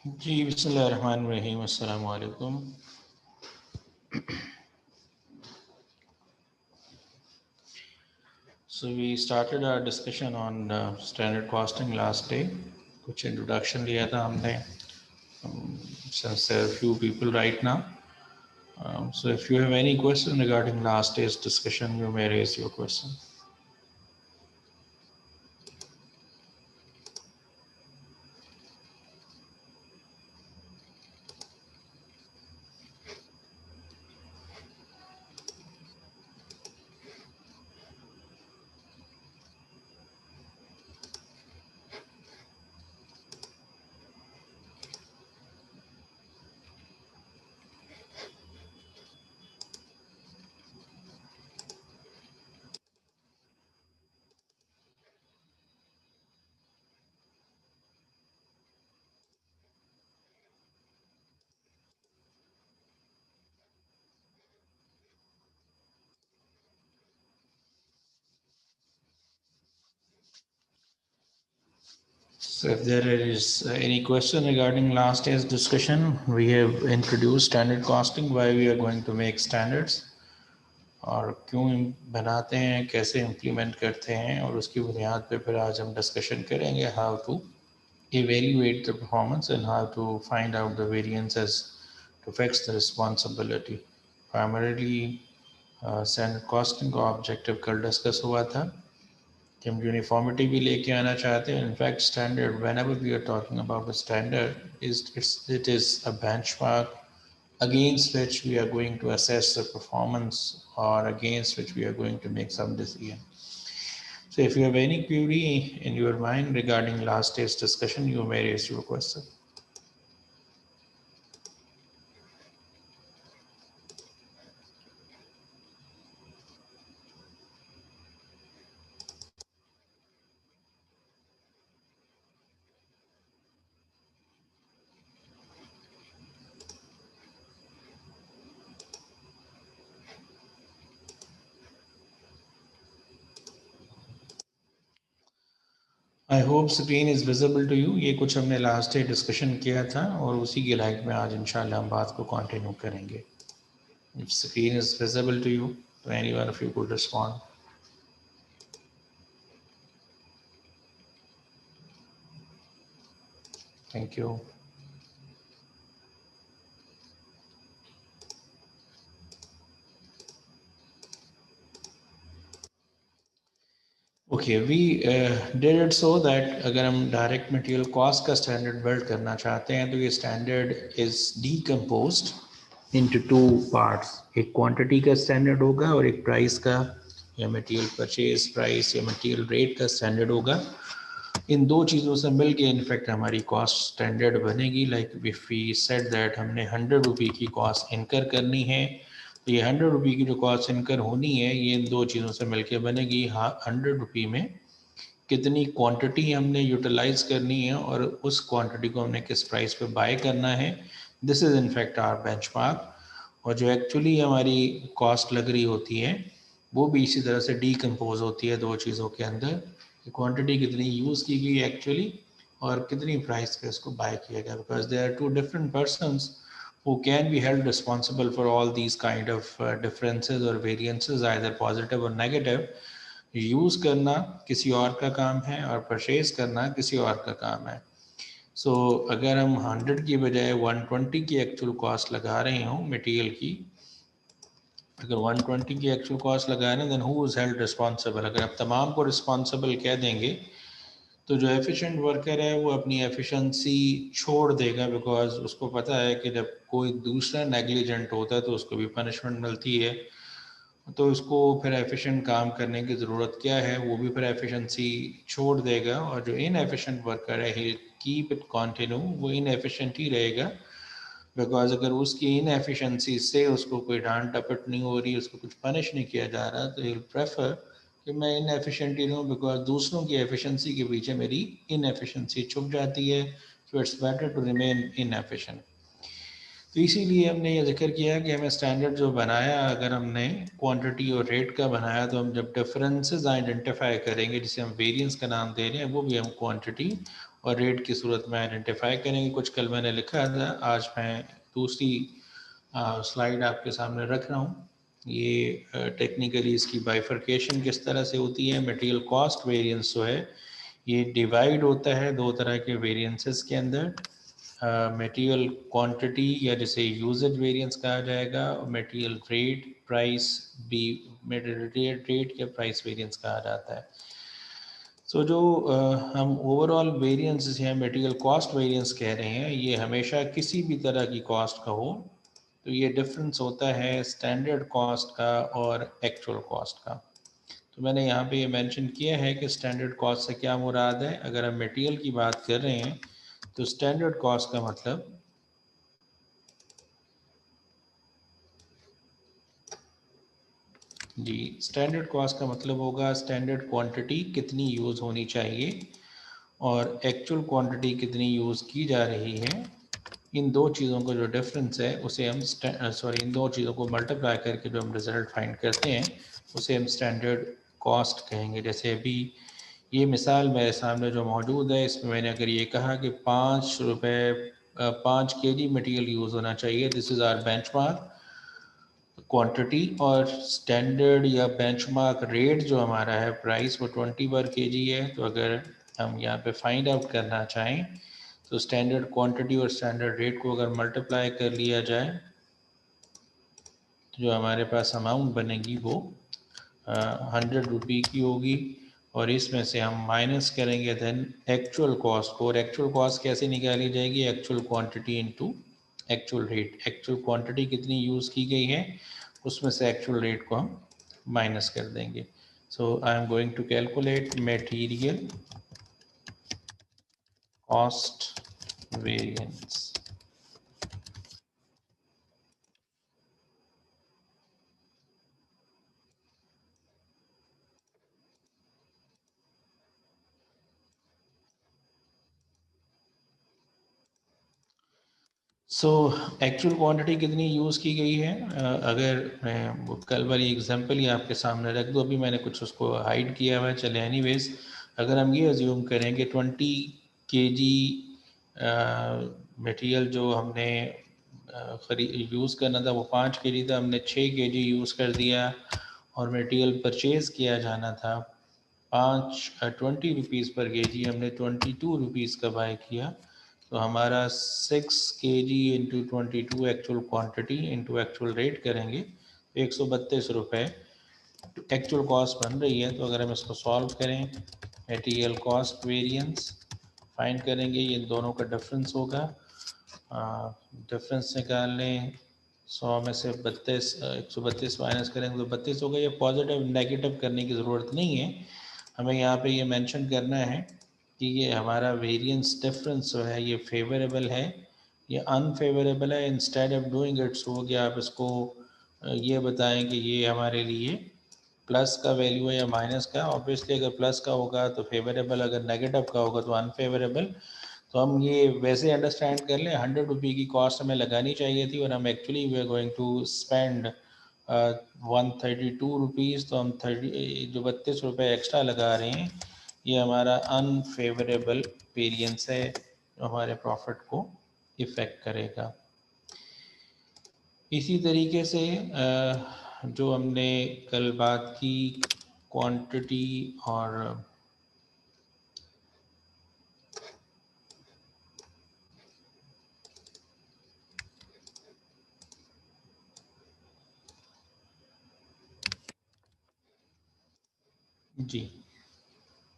जी बिस्मिल्लाहिर्रहमानिर्रहीम अस्सलामु अलैकुम। So we started our discussion on standard costing last day. कुछ introduction लिया था हमने since there are few people right now. So if you have any question regarding last day's discussion, you may raise your question. So if there is any question regarding last day's discussion, we have introduced standard costing, why we are going to make standards, और क्यों बनाते हैं, कैसे implement करते हैं, और उसकी बुनियाद पे फिर आज हम डिस्कशन करेंगे how to evaluate the performance and how to find out the variances to fix the responsibility. Primarily standard costing का ऑब्जेक्टिव कल डिस्कस हुआ था कि हम यूनिफॉर्मिटी भी लेके आना चाहते हैं. In fact standard whenever we are talking about a standard it is a benchmark against which we are going to assess the performance or against which we are going to make some decision. So if you have any query in your mind regarding last day's discussion, you may raise your question. I hope screen is visible to you. ये कुछ हमने last day discussion किया था और उसी की light में आज इंशाल्लाह हम बात को कंटिन्यू करेंगे. If screen is visible to you, तो anyone of you could respond. Thank you. Okay, we did it so that अगर हम डायरेक्ट मटेरियल कॉस्ट का स्टैंडर्ड बिल्ड करना चाहते हैं तो ये standard is decomposed into two parts. एक क्वांटिटी का स्टैंडर्ड होगा और एक प्राइस का या मटेरियल परचेज प्राइस या मटेरियल रेट का स्टैंडर्ड होगा. इन दो चीज़ों से मिल के इनफैक्ट हमारी कॉस्ट स्टैंडर्ड बनेगी. Like if we said that हमने 100 रुपये की कॉस्ट इनकर करनी है, तो ये 100 रुपये की जो कॉस्ट इनकर होनी है ये इन दो चीज़ों से मिल के बनेगी. हाँ, 100 रुपये में कितनी क्वांटिटी हमने यूटिलाइज करनी है और उस क्वांटिटी को हमने किस प्राइस पे बाय करना है. This is in fact our benchmark. और जो एक्चुअली हमारी कॉस्ट लग रही होती है वो भी इसी तरह से डीकम्पोज होती है दो चीज़ों के अंदर. क्वांटिटी कितनी यूज़ की गई एक्चुअली और कितनी प्राइस पे इसको बाय किया गया. Because there are two different persons who can be held responsible for all these kind of differences or variances, either positive or negative. Use करना किसी और का काम है और परचेज करना किसी और का काम है. सो अगर हम 100 की बजाय 120 की एक्चुअल कॉस्ट लगा रहे हों मटेरियल की, अगर 120 की एक्चुअल कॉस्ट लगा रहे हैं then who is held responsible. अगर आप तमाम को रिस्पॉन्सिबल कह देंगे तो जो एफिशिएंट वर्कर है वो अपनी एफिशिएंसी छोड़ देगा. बिकॉज उसको पता है कि जब कोई दूसरा नेग्लिजेंट होता है तो उसको भी पनिशमेंट मिलती है, तो उसको फिर एफिशिएंट काम करने की ज़रूरत क्या है, वो भी फिर एफिशिएंसी छोड़ देगा. और जो इनएफिशिएंट वर्कर है ही कीप इट कंटिन्यू, वो इनएफिशिएंट ही रहेगा. बिकॉज अगर उसकी इनएफिशिएंसी से उसको कोई डांट टपट नहीं हो रही, उसको कुछ पनिश नहीं किया जा रहा, तो ही प्रेफर कि मैं इनएफिशिएंट ही रहूँ. बिकॉज दूसरों की एफिशिएंसी के पीछे मेरी इनएफिशिएंसी छुप जाती है. So it's better to remain inefficient. तो इसीलिए हमने ये जिक्र किया कि हमें स्टैंडर्ड जो बनाया, अगर हमने क्वांटिटी और रेट का बनाया, तो हम जब डिफरेंसेस आइडेंटिफाई करेंगे, जिसे हम वेरिएंस का नाम दे रहे हैं, वो भी हम क्वांटिटी और रेट की सूरत में आइडेंटिफाई करेंगे। कुछ कल मैंने लिखा था, आज मैं दूसरी स्लाइड आपके सामने रख रहा हूँ। ये टेक्निकली इसकी बाइफर्केशन किस तरह से होती है। मटेरियल कॉस्ट वेरिएंस जो है ये डिवाइड होता है दो तरह के वेरिएंसेस के अंदर, मटेरियल क्वांटिटी या जिसे यूजेज वेरिएंस कहा जाएगा, मटेरियल रेट प्राइस भी, मटेरियल रेट या प्राइस वेरिएंस कहा जाता है। सो जो हम ओवरऑल वेरिएंस या मटेरियल कॉस्ट वेरिएंस कह रहे हैं, ये हमेशा किसी भी तरह की कॉस्ट का हो, तो ये डिफरेंस होता है स्टैंडर्ड कॉस्ट का और एक्चुअल कॉस्ट का। तो मैंने यहाँ पे ये मेंशन किया है कि स्टैंडर्ड कॉस्ट से क्या मुराद है। अगर हम मटेरियल की बात कर रहे हैं तो स्टैंडर्ड कॉस्ट का मतलब जी, स्टैंडर्ड कॉस्ट का मतलब होगा स्टैंडर्ड क्वांटिटी कितनी यूज़ होनी चाहिए और एक्चुअल क्वांटिटी कितनी यूज़ की जा रही है। इन दो चीज़ों का जो डिफरेंस है उसे हम इन दो चीज़ों को मल्टीप्लाई करके जो हम रिजल्ट फाइंड करते हैं उसे हम स्टैंडर्ड कॉस्ट कहेंगे। जैसे अभी ये मिसाल मेरे सामने जो मौजूद है, इसमें मैंने अगर ये कहा कि 5 kg मटेरियल यूज़ होना चाहिए, this is our benchmark quantity, और स्टैंडर्ड या बेंचमार्क रेट जो हमारा है प्राइस वो 20/kg है। तो अगर हम यहाँ पे फाइंड आउट करना चाहें तो स्टैंडर्ड क्वांटिटी और स्टैंडर्ड रेट को अगर मल्टीप्लाई कर लिया जाए तो जो हमारे पास अमाउंट बनेगी वो 100 रुपये की होगी, और इसमें से हम माइनस करेंगे देन एक्चुअल कॉस्ट को। और एक्चुअल कॉस्ट कैसे निकाली जाएगी? Actual quantity into actual rate. Actual quantity कितनी यूज़ की गई है उसमें से एक्चुअल रेट को हम माइनस कर देंगे। So I am going to calculate material cost variance. So actual quantity कितनी यूज़ की गई है, अगर मैं वो कल वाली एग्जांपल ही आपके सामने रख दूँ, अभी मैंने कुछ उसको हाइड किया हुआ है, चले एनीवेज। अगर हम ये अज्यूम करें कि 20 kg मटेरियल जो हमने यूज़ करना था वो 5 kg था, हमने 6 kg यूज़ कर दिया, और मटेरियल परचेज़ किया जाना था 20 रुपीज़/kg, हमने 22 रुपीज़ का बाय किया। तो हमारा 6 kg into 22 actual quantity into actual rate करेंगे तो 132 रुपये एक्चुअल कॉस्ट बन रही है। तो अगर हम इसको सॉल्व करें, मटेरियल कॉस्ट वेरिएंस फाइंड करेंगे, ये दोनों का डिफरेंस होगा। डिफरेंस निकाल लें, 100 में से 132 माइनस करेंगे तो 32 होगा। ये पॉजिटिव नेगेटिव करने की ज़रूरत नहीं है, हमें यहाँ पे ये मेंशन करना है कि ये हमारा वेरिएंस डिफरेंस जो है ये फेवरेबल है या अनफेवरेबल है। Instead of doing it so कि आप इसको ये बताएं कि ये हमारे लिए प्लस का वैल्यू है या माइनस का। ऑब्वियसली अगर प्लस का होगा तो फेवरेबल, अगर नेगेटिव का होगा तो अनफेवरेबल। तो हम ये वैसे अंडरस्टैंड कर लें, 100 रुपये की कॉस्ट हमें लगानी चाहिए थी और हम actually we are going to spend 132 rupees. तो हम 32 रुपये एक्स्ट्रा लगा रहे हैं, ये हमारा अनफेवरेबल वेरिएंस है जो हमारे प्रॉफिट को इफ़ेक्ट करेगा। इसी तरीके से जो हमने कल बात की क्वांटिटी और जी,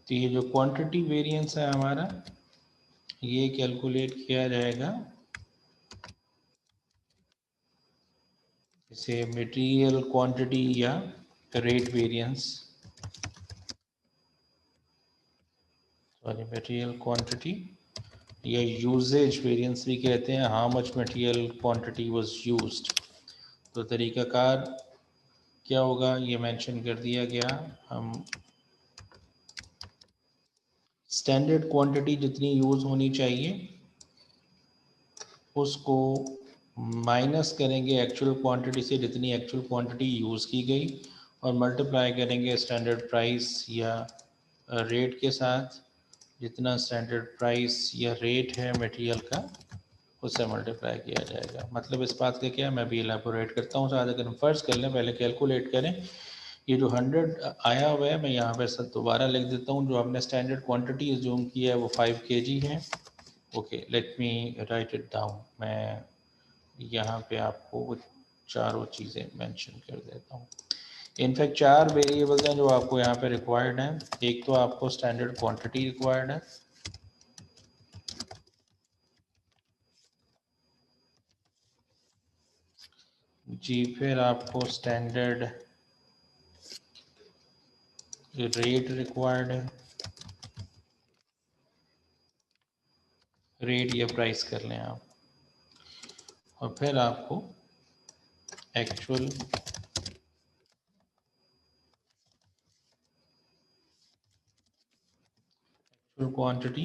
तो ये जो क्वांटिटी वेरिएंस है हमारा, ये कैलकुलेट किया जाएगा जैसे मटेरियल क्वांटिटी या rate variance, sorry material quantity या यूजेज वेरिएंस भी कहते हैं, how much material quantity was used. तो तरीकाकार क्या होगा ये मेंशन कर दिया गया। हम स्टैंडर्ड क्वांटिटी जितनी यूज़ होनी चाहिए उसको माइनस करेंगे एक्चुअल क्वांटिटी से जितनी एक्चुअल क्वांटिटी यूज़ की गई और मल्टीप्लाई करेंगे स्टैंडर्ड प्राइस या रेट के साथ, जितना स्टैंडर्ड प्राइस या रेट है मटेरियल का उससे मल्टीप्लाई किया जाएगा। मतलब इस बात का क्या है, मैं भी इलेबोरेट करता हूँ। साथ अगर हम फर्ज कर लें, पहले कैलकुलेट करें, ये जो 100 आया हुआ है मैं यहाँ पे सब दोबारा लिख देता हूँ। जो आपने स्टैंडर्ड क्वांटिटी एज्यूम की है वो 5 kg है। Okay, let me right it down. मैं यहाँ पे आपको वो चारों चीज़ें मेंशन कर देता हूँ। इनफैक्ट 4 वेरिएबल्स हैं जो आपको यहाँ पे रिक्वायर्ड हैं। एक तो आपको स्टैंडर्ड क्वांटिटी रिक्वायर्ड है, जी, फिर आपको स्टैंडर्ड रेट रिक्वायर्ड है, रेट या प्राइस कर लें आप, और फिर आपको actual quantity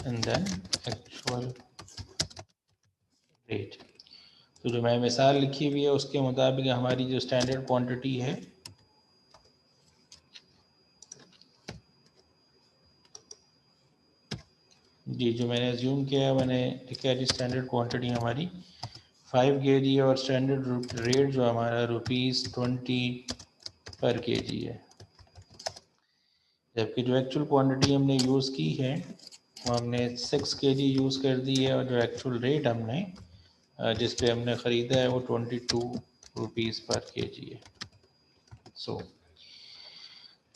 and then actual rate. तो जो मैं मिसाल लिखी हुई है उसके मुताबिक हमारी जो स्टैंडर्ड क्वांटिटी है जी, जो मैंने एज्यूम किया है, मैंने लिखा है जी स्टैंडर्ड क्वांटिटी हमारी 5 kg है और स्टैंडर्ड रेट जो हमारा ₹20 पर kg है। जबकि जो एक्चुअल क्वांटिटी हमने यूज़ की है वो हमने 6 kg यूज़ कर दी है, और जो एक्चुअल रेट हमने जिस पे हमने ख़रीदा है वो ₹22 पर kg है। सो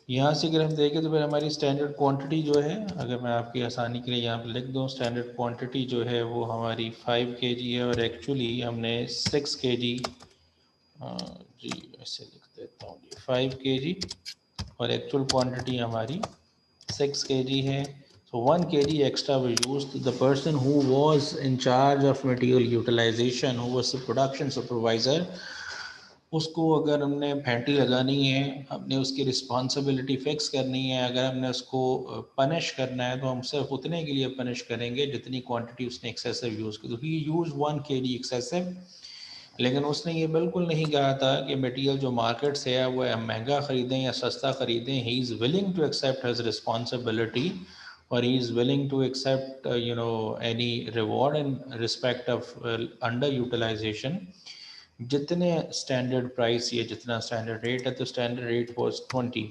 यहाँ से अगर हम देखें तो फिर हमारी स्टैंडर्ड क्वांटिटी जो है, अगर मैं आपकी आसानी के लिए यहाँ पर लिख दूँ, स्टैंडर्ड क्वांटिटी जो है वो हमारी 5 kg है और एक्चुअली हमने 6 kg, जी ऐसे लिख देता हूँ जी, 5 kg और एक्चुअल क्वांटिटी हमारी 6 kg है। So 1 kg extra was used. The person who was in charge of material utilization, who was the production supervisor, उसको अगर हमने फैंटी लगानी है, हमने उसकी रिस्पॉन्सिबिलिटी फिक्स करनी है, अगर हमने उसको पनिश करना है तो हम सिर्फ उतने के लिए पनिश करेंगे जितनी क्वांटिटी उसने एक्सेसिव यूज़ की। तो ही यूज़ 1 kg एक्सेसिव, लेकिन उसने ये बिल्कुल नहीं कहा था कि मटेरियल जो मार्केट से है वो महंगा ख़रीदें या सस्ता ख़रीदें। He is willing to accept his responsibility और he is willing to accept any reward in respect of under utilisation. जितने स्टैंडर्ड प्राइस या जितना स्टैंडर्ड रेट है, तो स्टैंडर्ड रेट वॉज 20,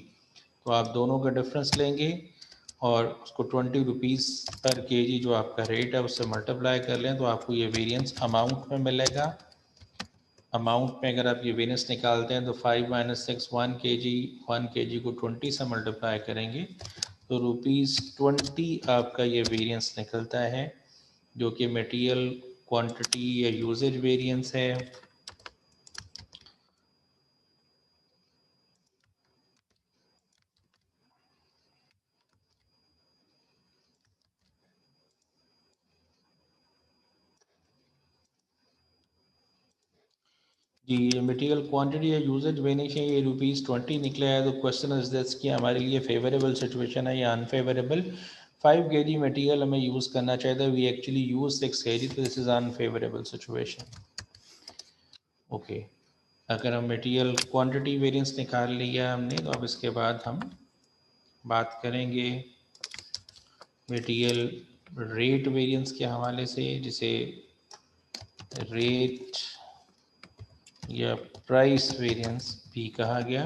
तो आप दोनों का डिफरेंस लेंगे और उसको ₹20 पर kg जो आपका रेट है उससे मल्टीप्लाई कर लें तो आपको ये वेरिएंस अमाउंट में मिलेगा। अमाउंट में अगर आप ये वेरिएंस निकालते हैं तो 5 - 6 1 kg को 20 से मल्टीप्लाई करेंगे तो ₹20 आपका ये वेरिएंस निकलता है, जो कि मटेरियल क्वांटिटी या यूजेज वेरिएंस है। जी, ये मटेरियल क्वांटिटी या यूजेज वेरिएंस है, ये ₹20 निकला है। तो क्वेश्चन इज दिस कि हमारे लिए फेवरेबल सिचुएशन है या अनफेवरेबल। 5 kg मटेरियल हमें यूज़ करना चाहिए था, वी एक्चुअली यूज 6 kg, तो this is unfavourable situation. Okay, अगर हम मटेरियल क्वांटिटी वेरिएंस निकाल लिया हमने, तो अब इसके बाद हम बात करेंगे मटेरियल रेट वेरिएंस के हवाले से, जिसे रेट या प्राइस वेरिएंस भी कहा गया।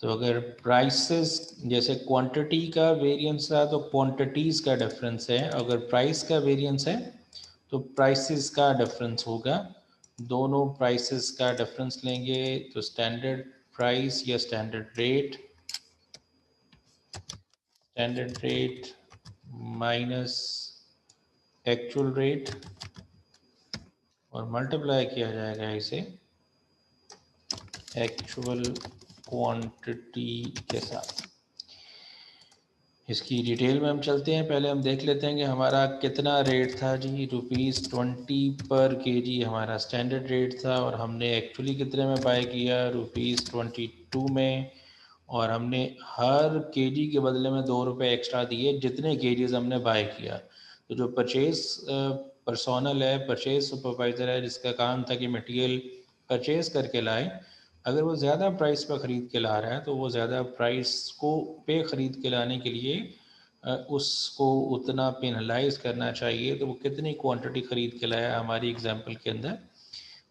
तो अगर प्राइसेस जैसे क्वांटिटी का वेरिएंस रहा तो क्वांटिटीज़ का डिफरेंस है, अगर प्राइस का वेरिएंस है तो प्राइसेस का डिफरेंस होगा। दोनों प्राइसेस का डिफरेंस लेंगे तो स्टैंडर्ड प्राइस या standard rate minus actual rate और मल्टीप्लाई किया जाएगा इसे एक्चुअल क्वांटिटी के साथ। इसकी डिटेल में हम चलते हैं। पहले हम देख लेते हैं कि हमारा कितना रेट था जी। ₹20 पर kg हमारा स्टैंडर्ड रेट था और हमने एक्चुअली कितने में बाय किया, ₹22 में, और हमने हर kg के बदले में ₹2 एक्स्ट्रा दिए जितने kgs हमने बाय किया। तो जो परचेज पर्सोनल है, परचेज सुपरवाइज़र है, जिसका काम था कि मटेरियल परचेज करके लाए, अगर वो ज़्यादा प्राइस पर ख़रीद के ला रहा है तो वो ज़्यादा प्राइस को पे ख़रीद के लाने के लिए उसको उतना पेनलाइज करना चाहिए। तो वो कितनी क्वांटिटी ख़रीद के लाया, हमारी एग्जांपल के अंदर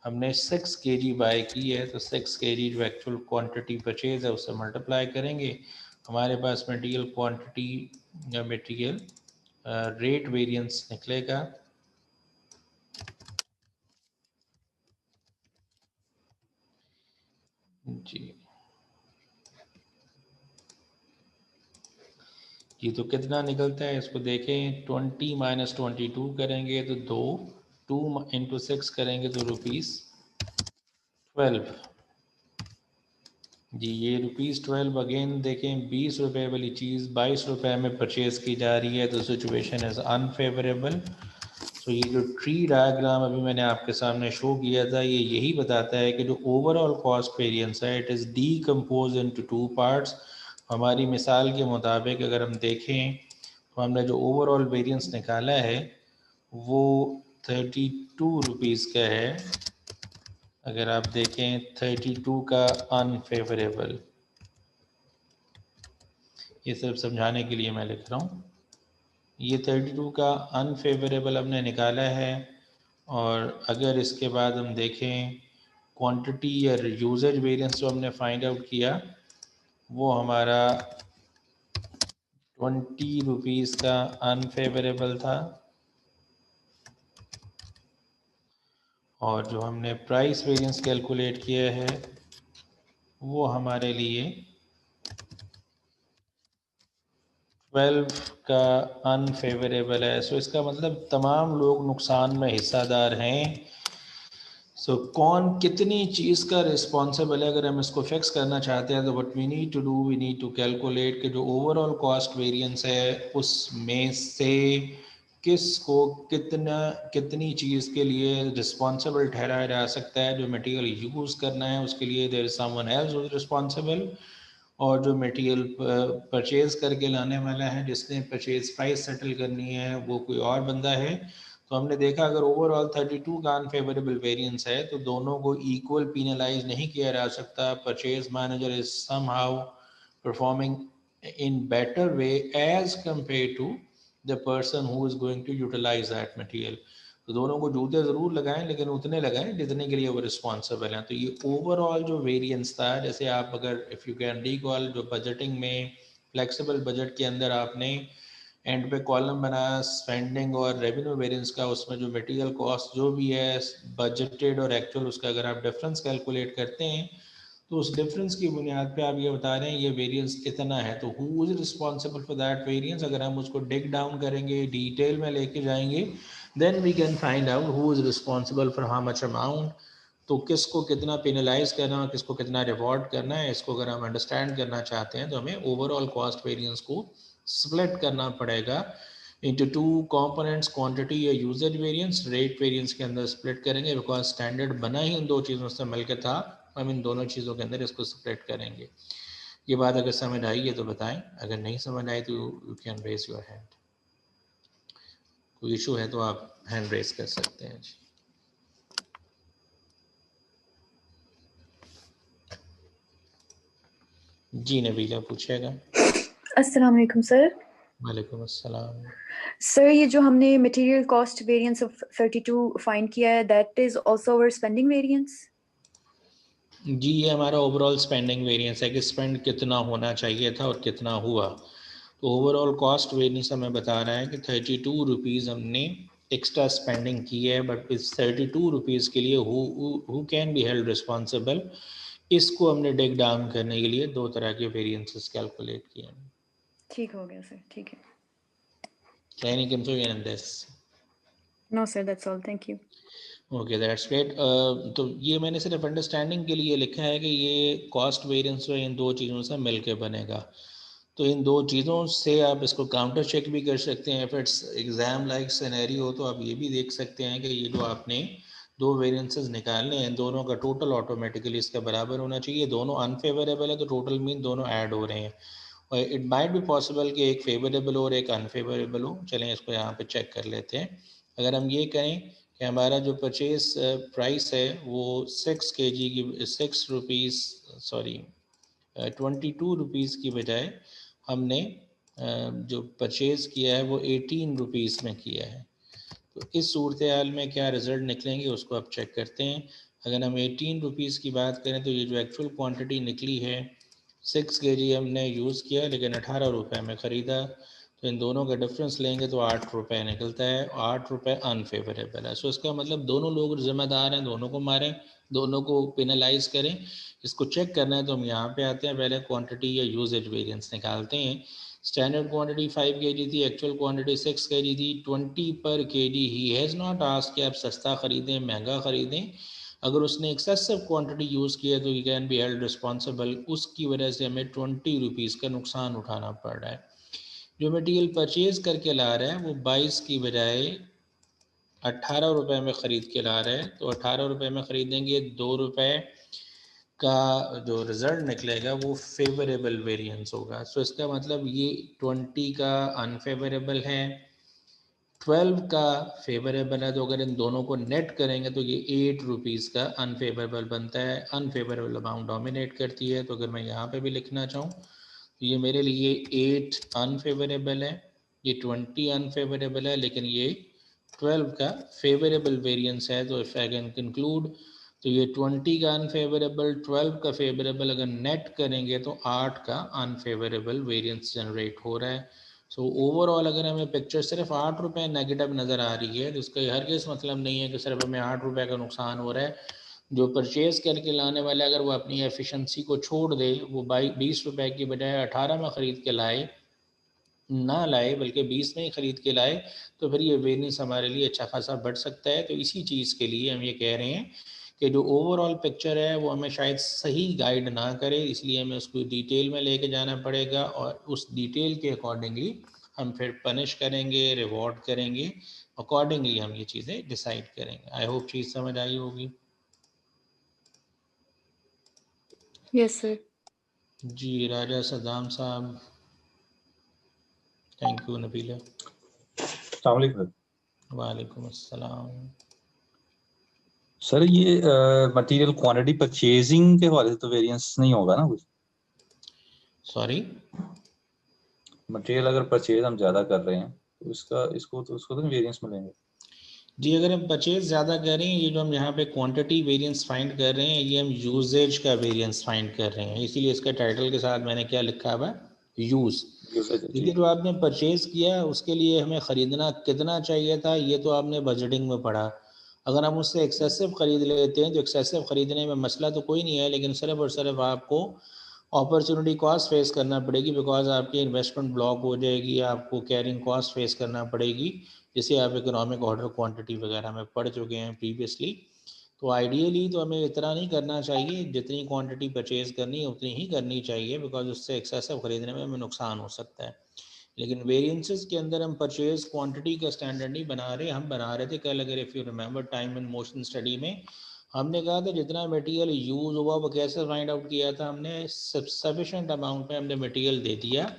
हमने 6 kg बाय की है, तो 6 kg जो एक्चुअल क्वांटिटी परचेज है उससे मल्टीप्लाई करेंगे, हमारे पास मटेरियल क्वांटिटी या मटेरियल रेट वेरिएंस निकलेगा। जी तो कितना निकलता है इसको देखें, 20 माइनस 22 करेंगे तो 2 इंटू 6 करेंगे तो ₹12। जी ये ₹12 अगेन देखें, 20 रुपये वाली चीज़ 22 रुपये में परचेज़ की जा रही है, तो सिचुएशन इज़ अनफेवरेबल। तो ये जो ट्री डायग्राम अभी मैंने आपके सामने शो किया था, ये यही बताता है कि जो ओवरऑल कॉस्ट वेरिएंस है it is decompose into 2 parts. हमारी मिसाल के मुताबिक अगर हम देखें तो हमने जो ओवरऑल वेरिएंस निकाला है वो 32 रुपीज़ का है। अगर आप देखें 32 का अनफेवरेबल, ये सिर्फ समझाने के लिए मैं लिख रहा हूँ, ये 32 का अनफेवरेबल हमने निकाला है। और अगर इसके बाद हम देखें क्वांटिटी या यूजेज वेरिएंस जो हमने फाइंड आउट किया वो हमारा 20 रुपीज़ का अनफेवरेबल था, और जो हमने प्राइस वेरिएंस कैलकुलेट किया है वो हमारे लिए 12 का अनफेवरेबल है। सो इसका मतलब तमाम लोग नुकसान में हिस्सादार हैं। सो कौन कितनी चीज़ का रिस्पॉन्सिबल है, अगर हम इसको फिक्स करना चाहते हैं तो what we need to do, we need to calculate कि जो ओवरऑल कॉस्ट वेरिएंस है उसमें से किसको कितनी चीज़ के लिए रिस्पॉन्सिबल ठहराया जा सकता है। जो मटेरियल यूज़ करना है उसके लिए there is someone else who is responsible, और जो मटेरियल परचेज करके लाने वाला है, जिसने परचेज प्राइस सेटल करनी है, वो कोई और बंदा है। तो हमने देखा अगर ओवरऑल 32 का अनफेवरेबल वेरिएंस है तो दोनों को इक्वल पीनलाइज नहीं किया जा सकता। Purchase manager is somehow performing in better way as compare to the person who is going to utilise that material. तो दोनों को जूते ज़रूर लगाएं, लेकिन उतने लगाएं जितने के लिए वो रिस्पॉन्सिबल हैं। तो ये ओवरऑल जो वेरिएंस था, जैसे आप अगर इफ़ यू कैन रिकॉल, जो बजटिंग में फ्लेक्सिबल बजट के अंदर आपने एंड पे कॉलम बनाया स्पेंडिंग और रेवेन्यू वेरिएंस का, उसमें जो मटेरियल कॉस्ट जो भी है बजटेड और एक्चुअल, उसका अगर आप डिफरेंस कैलकुलेट करते हैं तो उस डिफरेंस की बुनियाद पे आप ये बता रहे हैं ये वेरिएंस कितना है, तो who is responsible for that variance. अगर हम उसको डिग डाउन करेंगे, डिटेल में लेके जाएंगे, then we can find out who is responsible for how much amount. तो किसको कितना पेनलाइज करना है, किसको कितना रिवॉर्ड करना है, इसको अगर हम अंडरस्टैंड करना चाहते हैं तो हमें ओवरऑल कॉस्ट वेरिएंस को स्प्लिट करना पड़ेगा इंटू 2 कंपोनेंट्स, क्वांटिटी या यूजेज वेरिएंस। रेट वेरिएंस के अंदर स्प्लिट करेंगे बिकॉज स्टैंडर्ड बना ही इन दो चीज़ों से मिलकर था, हम इन दोनों चीज़ों के अंदर इसको स्प्लिट करेंगे। ये बात अगर समझ आई है तो बताएं, अगर नहीं समझ आई तो you can raise your hand. कोई इशू है तो आप हैंड रेज कर सकते हैं। जी नबीला पूछेगा। अस्सलाम वालेकुम सर। वालेकुम अस्सलाम। सर ये जो हमने material cost variance of 32 find किया है, that is also our spending variance? जी ये हमारा ओवरऑल स्पेंडिंग वेरिएंस है कि स्पेंड कितना होना चाहिए था और कितना हुआ। तो ओवरऑल कॉस्ट वेरिएंस हमें बता रहा है कि 32 रुपीज़ हमने एक्स्ट्रा स्पेंडिंग की है, बट इस 32 रुपीज़ के लिए who can be held responsible, इसको हमने डिग डाउन करने के लिए दो तरह के वेरिएंसेस कैलकुलेट किए हैं। ठीक हो गया सर, ठीक है। Any confusion in this? No sir, that's all, thank you. Okay that's great. तो ये मैंने सिर्फ अंडरस्टैंडिंग के लिए लिखा है कि ये कॉस्ट वेरिएंस जो इन दो चीज़ों से मिलके बनेगा। तो इन दो चीज़ों से आप इसको काउंटर चेक भी कर सकते हैं। If it's exam like scenario तो आप ये भी देख सकते हैं कि ये जो आपने दो वेरिएंसेस निकालने हैं, दोनों का टोटल ऑटोमेटिकली इसके बराबर होना चाहिए। दोनों अनफेवरेबल है तो टोटल मीन दोनों ऐड हो रहे हैं, और इट माइट बी पॉसिबल कि एक फेवरेबल और एक अनफेवरेबल हो। चलें इसको यहाँ पे चेक कर लेते हैं। अगर हम ये करें कि हमारा जो परचेज प्राइस है वो 6 kg की 6 रुपीज़ सॉरी 22 रुपीज़ की बजाय हमने जो परचेज़ किया है वो 18 रुपीज़ में किया है। तो इस सूरत हाल में क्या रिज़ल्ट निकलेंगे उसको आप चेक करते हैं। अगर हम 18 रुपीज़ की बात करें तो ये जो एक्चुअल क्वांटिटी निकली है 6 kg हमने यूज़ किया लेकिन 18 रुपये में ख़रीदा, तो इन दोनों का डिफरेंस लेंगे तो 8 रुपये निकलता है। 8 रुपये अनफेवरेबल है। सो इसका मतलब दोनों लोग ज़िम्मेदार हैं, दोनों को मारें, दोनों को पेनलाइज करें। इसको चेक करना है तो हम यहाँ पे आते हैं, पहले क्वांटिटी या यूजेज वेरिएंस निकालते हैं। स्टैंडर्ड क्वांटिटी 5 kg थी, एक्चुअल क्वांटिटी 6 kg थी। 20 पर kg he has not asked कि आप सस्ता ख़रीदें महंगा ख़रीदें। अगर उसने एक्सेसिव क्वांटिटी यूज़ किया तो you can be held responsible. उसकी वजह से हमें 20 रुपीज़ का नुकसान उठाना पड़ रहा है। जो मटीरियल परचेज़ करके ला रहा है वो 22 की बजाय 18 रुपये में ख़रीद के ला रहा है, तो 18 रुपये में ख़रीदेंगे, 2 रुपये का जो रिज़ल्ट निकलेगा वो फेवरेबल वेरिएंस होगा। सो इसका मतलब ये 20 का अनफेवरेबल है, 12 का फेवरेबल है। तो अगर इन दोनों को नेट करेंगे तो ये 8 रुपीज़ का अनफेवरेबल बनता है। अनफेवरेबल अमाउंट डोमिनेट करती है। तो अगर मैं यहाँ पे भी लिखना चाहूँ तो ये मेरे लिए 8 अनफेवरेबल है, ये 20 अनफेवरेबल है, लेकिन ये 12 का फेवरेबल वेरिएंस है। तो इफ़ आई कैन कंक्लूड तो ये 20 का अनफेवरेबल, 12 का फेवरेबल अगर नेट करेंगे तो 8 का अनफेवरेबल वेरिएंस जनरेट हो रहा है। सो ओवरऑल अगर हमें पिक्चर सिर्फ 8 रुपये नेगेटिव नज़र आ रही है तो इसका हर किस मतलब नहीं है कि सिर्फ हमें 8 रुपये का नुकसान हो रहा है। जो परचेज़ करके लाने वाला अगर वो अपनी एफिशिएंसी को छोड़ दे, वो 20 रुपये की बजाय 18 में ख़रीद के लाए, ना लाए बल्कि 20 में ही ख़रीद के लाए, तो फिर ये वेरिएंस हमारे लिए अच्छा खासा बढ़ सकता है। तो इसी चीज़ के लिए हम ये कह रहे हैं कि जो ओवरऑल पिक्चर है वो हमें शायद सही गाइड ना करे, इसलिए हमें उसको डिटेल में लेके जाना पड़ेगा और उस डिटेल के अकॉर्डिंगली हम फिर पनिश करेंगे, रिवॉर्ड करेंगे, अकॉर्डिंगली हम ये चीज़ें डिसाइड करेंगे। आई होप चीज़ समझ आई होगी। Yes sir. जी राजा सदाम साहब, थैंक यू नबीला। अस्सलाम वालेकुम वालेकुम अस्सलाम। सर। ये मटेरियल क्वांटिटी परचेजिंग के हवाले से तो वेरिएंस नहीं होगा ना कुछ? सॉरी, मटेरियल अगर परचेज हम ज्यादा कर रहे हैं तो उसको तो वेरिएंस मिलेंगे। जी अगर हम परचेज ज़्यादा कर रहे हैं, ये जो हम यहाँ पे क्वांटिटी वेरिएंस फाइंड कर रहे हैं ये हम यूजेज का वेरिएंस फाइंड कर रहे हैं, इसीलिए इसका टाइटल के साथ मैंने क्या लिखा हुआ है, यूज़। यूसेज जी। देखिए जो आपने परचेज़ किया उसके लिए हमें ख़रीदना कितना चाहिए था ये तो आपने बजटिंग में पढ़ा। अगर हम उससे एक्सेसिव ख़रीद लेते हैं तो एक्सेसिव ख़रीदने में मसला तो कोई नहीं है, लेकिन सिर्फ और सिर्फ आपको अपॉर्चुनिटी कॉस्ट फेस करना पड़ेगी, बिकॉज आपकी इन्वेस्टमेंट ब्लॉक हो जाएगी, आपको कैरिंग कॉस्ट फेस करना पड़ेगी, जिसे आप इकोनॉमिक ऑर्डर क्वांटिटी वगैरह में पढ़ चुके हैं प्रीवियसली। तो आइडियली तो हमें इतना नहीं करना चाहिए, जितनी क्वांटिटी परचेज़ करनी है उतनी ही करनी चाहिए, बिकॉज उससे एक्सेसिव ख़रीदने में हमें नुकसान हो सकता है। लेकिन वेरिएंसेस के अंदर हम परचेज क्वांटिटी का स्टैंडर्ड नहीं बना रहे, हम बना रहे थे कल, अगर if you remember time and motion study में हमने कहा था जितना मटेरियल यूज़ हुआ वो कैसे फाइंड आउट किया था, हमने सफिशेंट अमाउंट में हमने मटेरियल दे दिया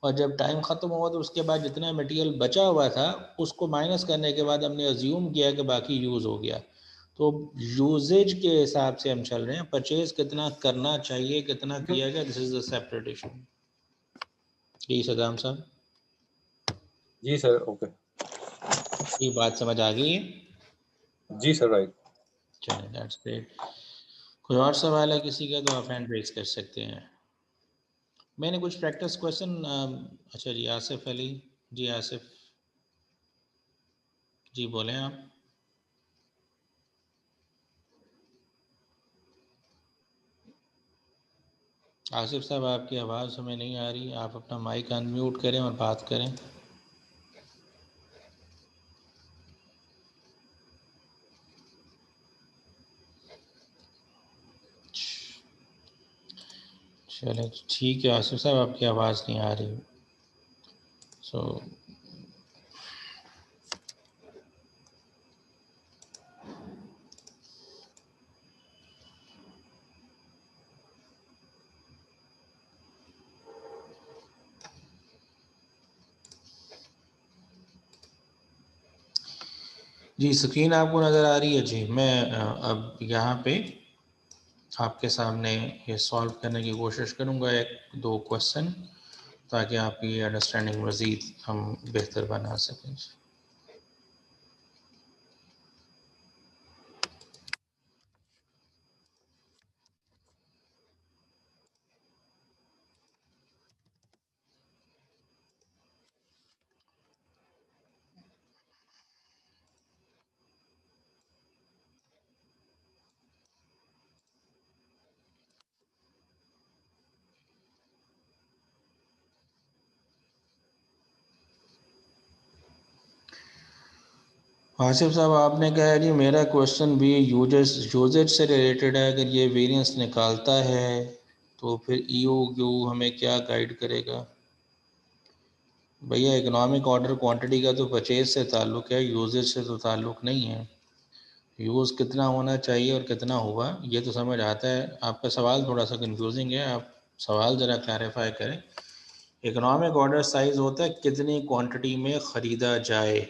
और जब टाइम ख़त्म हुआ तो उसके बाद जितना मटेरियल बचा हुआ था उसको माइनस करने के बाद हमने अज्यूम किया कि बाकी यूज़ हो गया। तो यूजेज के हिसाब से हम चल रहे हैं, परचेज कितना करना चाहिए कितना किया जाए, this is the separate issue. जी सदाम साहब। जी सर, ओके। ये बात समझ आ गई है? जी सर, राइट। चलिए दैट्स ग्रेट। कोई और सवाल है किसी का तो आप हैंड रेज कर सकते हैं। मैंने कुछ प्रैक्टिस क्वेश्चन, अच्छा जी आसिफ अली, जी आसिफ जी बोलें आप। आसिफ साहब आपकी आवाज़ हमें नहीं आ रही, आप अपना माइक अनम्यूट करें और बात करें। चले ठीक है आसिफ साहब, आपकी आवाज़ नहीं आ रही। सो जी स्क्रीन आपको नज़र आ रही है? जी मैं अब यहाँ पे आपके सामने ये सॉल्व करने की कोशिश करूँगा एक दो क्वेश्चन, ताकि आपकी अंडरस्टैंडिंग मज़ीद हम बेहतर बना सकें। आसिफ साहब आपने कहा है जी मेरा क्वेश्चन भी यूजेज से रिलेटेड है, अगर ये वेरिएंस निकालता है तो फिर ईओ क्यू हमें क्या गाइड करेगा? भैया इकोनॉमिक ऑर्डर क्वांटिटी का तो परचेज से ताल्लुक़ है, यूजेज से तो ताल्लुक़ नहीं है। यूज़ कितना होना चाहिए और कितना हुआ ये तो समझ आता है। आपका सवाल थोड़ा सा कंफ्यूजिंग है, आप सवाल ज़रा क्लैरिफाई करें। इकोनॉमिक ऑर्डर साइज़ होता है कितनी क्वांटिटी में ख़रीदा जाए।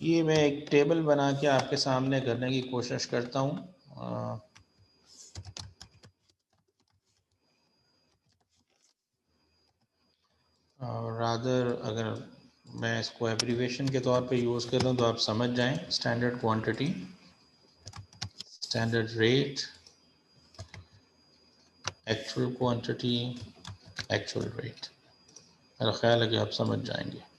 ये मैं एक टेबल बना के आपके सामने करने की कोशिश करता हूँ। रादर अगर मैं इसको एब्रीवेशन के तौर पे यूज़ कर लूँ तो आप समझ जाएं। Standard quantity, standard rate, actual quantity, actual rate. मेरा ख्याल है कि आप समझ जाएंगे।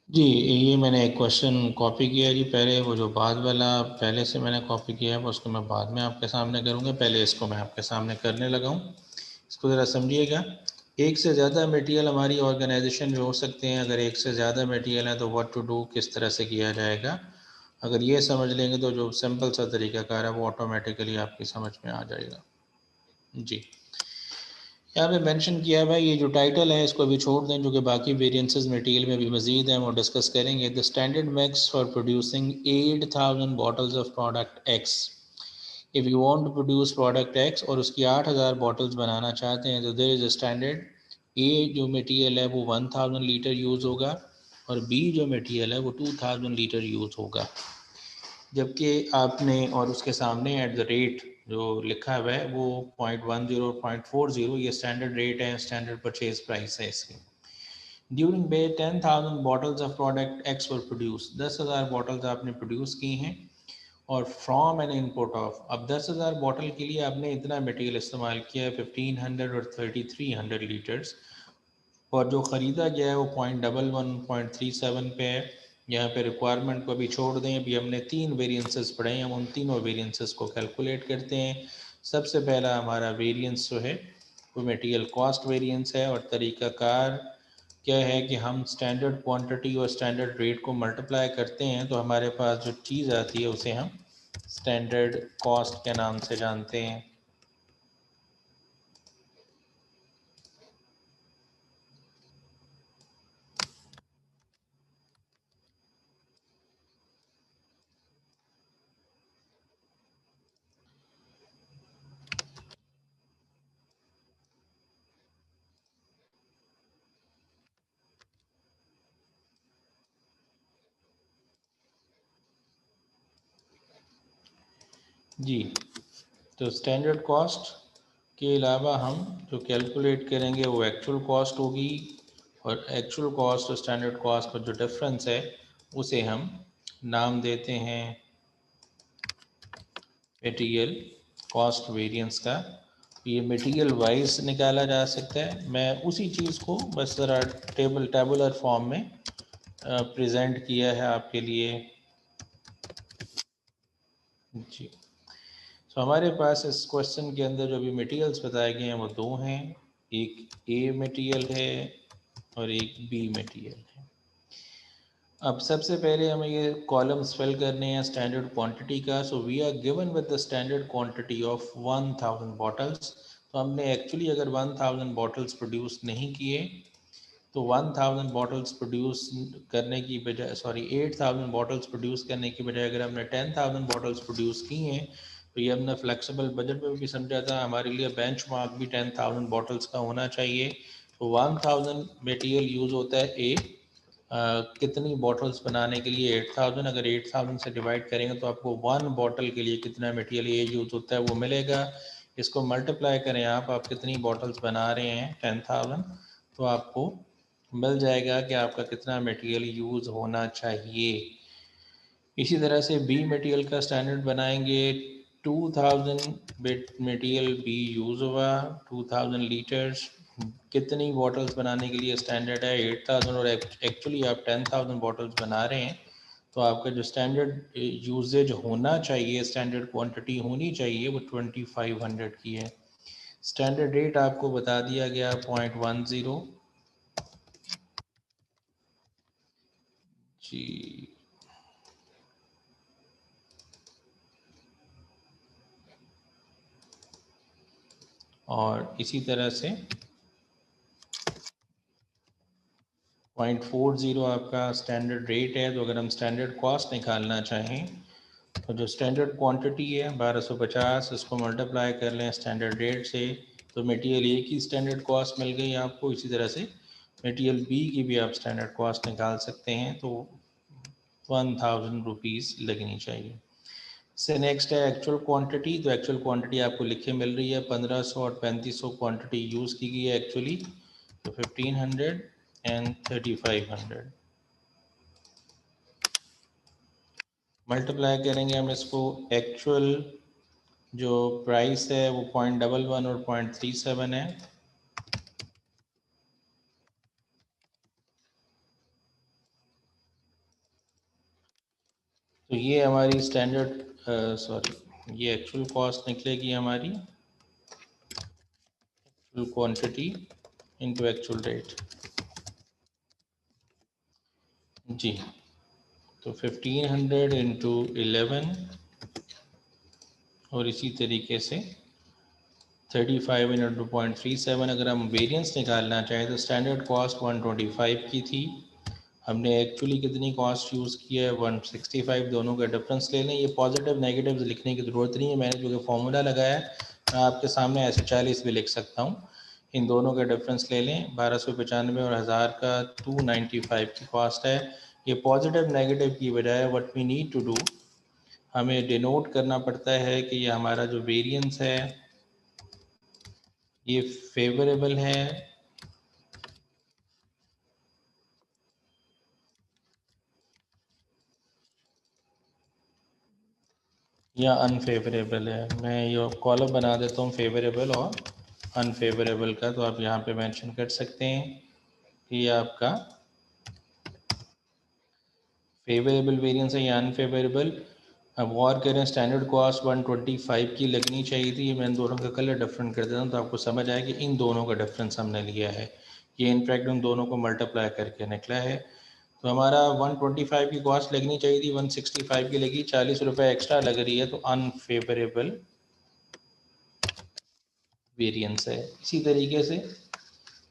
जी ये मैंने एक क्वेश्चन कॉपी किया है जी। पहले वो जो बाद वाला पहले से मैंने कॉपी किया है उसको मैं बाद में आपके सामने करूँगा, पहले इसको मैं आपके सामने करने लगा हूँ। इसको ज़रा समझिएगा। एक से ज़्यादा मटेरियल हमारी ऑर्गेनाइजेशन में हो सकते हैं। अगर एक से ज़्यादा मटेरियल है तो व्हाट टू डू, किस तरह से किया जाएगा। अगर ये समझ लेंगे तो जो सिंपल सा तरीक़ाकार है वो ऑटोमेटिकली आपकी समझ में आ जाएगा। जी यहाँ पे मेंशन किया है भाई, ये जो टाइटल है इसको अभी छोड़ दें, जो कि बाकी वेरिएंसेस मटेरियल में भी मजीद हैं वो डिस्कस करेंगे। The standard mix for producing 8000 bottles of product X. If you want to produce product X और उसकी 8000 बॉटल्स बनाना चाहते हैं तो there is a standard. A जो मटेरियल है वो 1000 लीटर यूज़ होगा और बी जो मटेरियल है वो 2000 लीटर यूज़ होगा। जबकि आपने और उसके सामने एट द रेट जो लिखा हुआ है वो 0.10 0.40 ये स्टैंडर्ड रेट है, स्टैंडर्ड परचेज प्राइस है इसकी। During May 10,000 bottles of product X were produce, 10,000 bottles आपने प्रोड्यूस की हैं। और फ्रॉम एन इनपुट ऑफ, अब 10,000 बॉटल के लिए आपने इतना मटेरियल इस्तेमाल किया है 1500 और 3300 लीटर्स, और जो ख़रीदा गया है वो 0.11 0.37 पे है। यहाँ पे रिक्वायरमेंट को भी छोड़ दें, अभी हमने 3 वेरिएंसेस पढ़े हैं, हम उन तीनों वेरिएंसेस को कैलकुलेट करते हैं। सबसे पहला हमारा वेरिएंस जो है वो मटेरियल कॉस्ट वेरिएंस है, और तरीक़ाकार क्या है कि हम स्टैंडर्ड क्वांटिटी और स्टैंडर्ड रेट को मल्टीप्लाई करते हैं तो हमारे पास जो चीज़ आती है उसे हम स्टैंडर्ड कॉस्ट के नाम से जानते हैं। जी, तो स्टैंडर्ड कॉस्ट के अलावा हम जो कैलकुलेट करेंगे वो एक्चुअल कॉस्ट होगी, और एक्चुअल कॉस्ट और स्टैंडर्ड कॉस्ट का जो डिफरेंस है उसे हम नाम देते हैं मटेरियल कॉस्ट वेरिएंस का। ये मटेरियल वाइज निकाला जा सकता है। मैं उसी चीज़ को बस ज़रा टेबुलर फॉर्म में प्रेजेंट किया है आपके लिए। जी, तो हमारे पास इस क्वेश्चन के अंदर जो भी मटेरियल्स बताए गए हैं वो दो हैं, एक ए मटेरियल है और एक बी मटेरियल है। अब सबसे पहले हमें ये कॉलम्स फिल करने हैं स्टैंडर्ड क्वांटिटी का। So we are given with the standard quantity of 1000 bottles. तो हमने एक्चुअली अगर 1000 बॉटल्स प्रोड्यूस नहीं किए तो 1000 बॉटल्स प्रोड्यूस करने की बजाय 8000 बॉटल्स प्रोड्यूस करने की बजाय अगर हमने 10,000 बॉटल्स प्रोड्यूस की हैं, तो ये हमने फ्लेक्सिबल बजट में भी समझा था, हमारे लिए बेंचमार्क भी 10,000 बॉटल्स का होना चाहिए। तो 1000 मटेरियल यूज़ होता है ए, कितनी बॉटल्स बनाने के लिए 8000, अगर 8000 से डिवाइड करेंगे तो आपको 1 बॉटल के लिए कितना मटेरियल ए यूज़ होता है वो मिलेगा। इसको मल्टीप्लाई करें आप कितनी बॉटल्स बना रहे हैं 10,000, तो आपको मिल जाएगा कि आपका कितना मटेरियल यूज़ होना चाहिए। इसी तरह से बी मटेरियल का स्टैंडर्ड बनाएंगे। 2000 मटेरियल बी यूज़ हुआ, 2000 लीटर्स, कितनी बॉटल्स बनाने के लिए स्टैंडर्ड है 8000, और एक्चुअली आप 10,000 बॉटल्स बना रहे हैं, तो आपका जो स्टैंडर्ड यूजेज होना चाहिए, स्टैंडर्ड क्वांटिटी होनी चाहिए वो 2500 की है। स्टैंडर्ड रेट आपको बता दिया गया 0.10। जी, और इसी तरह से 0.40 आपका स्टैंडर्ड रेट है। तो अगर हम स्टैंडर्ड कॉस्ट निकालना चाहें तो जो स्टैंडर्ड क्वांटिटी है 1250, इसको मल्टीप्लाई कर लें स्टैंडर्ड रेट से, तो मटेरियल ए की स्टैंडर्ड कॉस्ट मिल गई आपको। इसी तरह से मटेरियल बी की भी आप स्टैंडर्ड कॉस्ट निकाल सकते हैं, तो 1000 रुपीज़ लगनी चाहिए। से नेक्स्ट है एक्चुअल क्वांटिटी। तो एक्चुअल क्वांटिटी आपको लिखे मिल रही है 1500 और 3500 क्वांटिटी यूज़ की गई है एक्चुअली, तो 1500 एंड 3500 मल्टीप्लाई करेंगे हम इसको। एक्चुअल जो प्राइस है वो 0.11 और 0.37 है, तो ये हमारी स्टैंडर्ड ये एक्चुअल कॉस्ट निकलेगी हमारी, actual quantity into actual rate. जी, तो 1500 इंटू 11 और इसी तरीके से 35 इंटू 0.37। अगर हम वेरिएंस निकालना चाहें तो स्टैंडर्ड कॉस्ट 125 की थी, हमने एक्चुअली कितनी कॉस्ट यूज़ की है 165, दोनों का डिफरेंस ले लें। ये पॉजिटिव नेगेटिव लिखने की ज़रूरत नहीं है, मैंने जो कि फॉर्मूला लगाया है मैं आपके सामने ऐसे 40 भी लिख सकता हूँ। इन दोनों का डिफरेंस ले लें, 1295 और 1000 का 295 की कॉस्ट है। ये पॉजिटिव नेगेटिव की बजाय what we need to do, हमें डिनोट करना पड़ता है कि ये हमारा जो वेरिएंस है ये फेवरेबल है या अनफेवरेबल है। मैं ये कॉलम बना देता हूँ फेवरेबल और अनफेवरेबल का, तो आप यहाँ पे मेंशन कर सकते हैं कि ये आपका फेवरेबल वेरिएंस है या अनफेवरेबल। अब गौर करें, स्टैंडर्ड कॉस्ट 125 की लगनी चाहिए थी, मैं इन दोनों का कलर डिफरेंट कर देता हूँ तो आपको समझ आए कि इन दोनों का डिफरेंस हमने लिया है, ये इनफैक्ट उन दोनों को मल्टीप्लाई करके निकला है। तो हमारा 125 की कॉस्ट लगनी चाहिए थी, 165 की लगी, 40 रुपये एक्स्ट्रा लग रही है, तो अनफेवरेबल वेरिएंस है। इसी तरीके से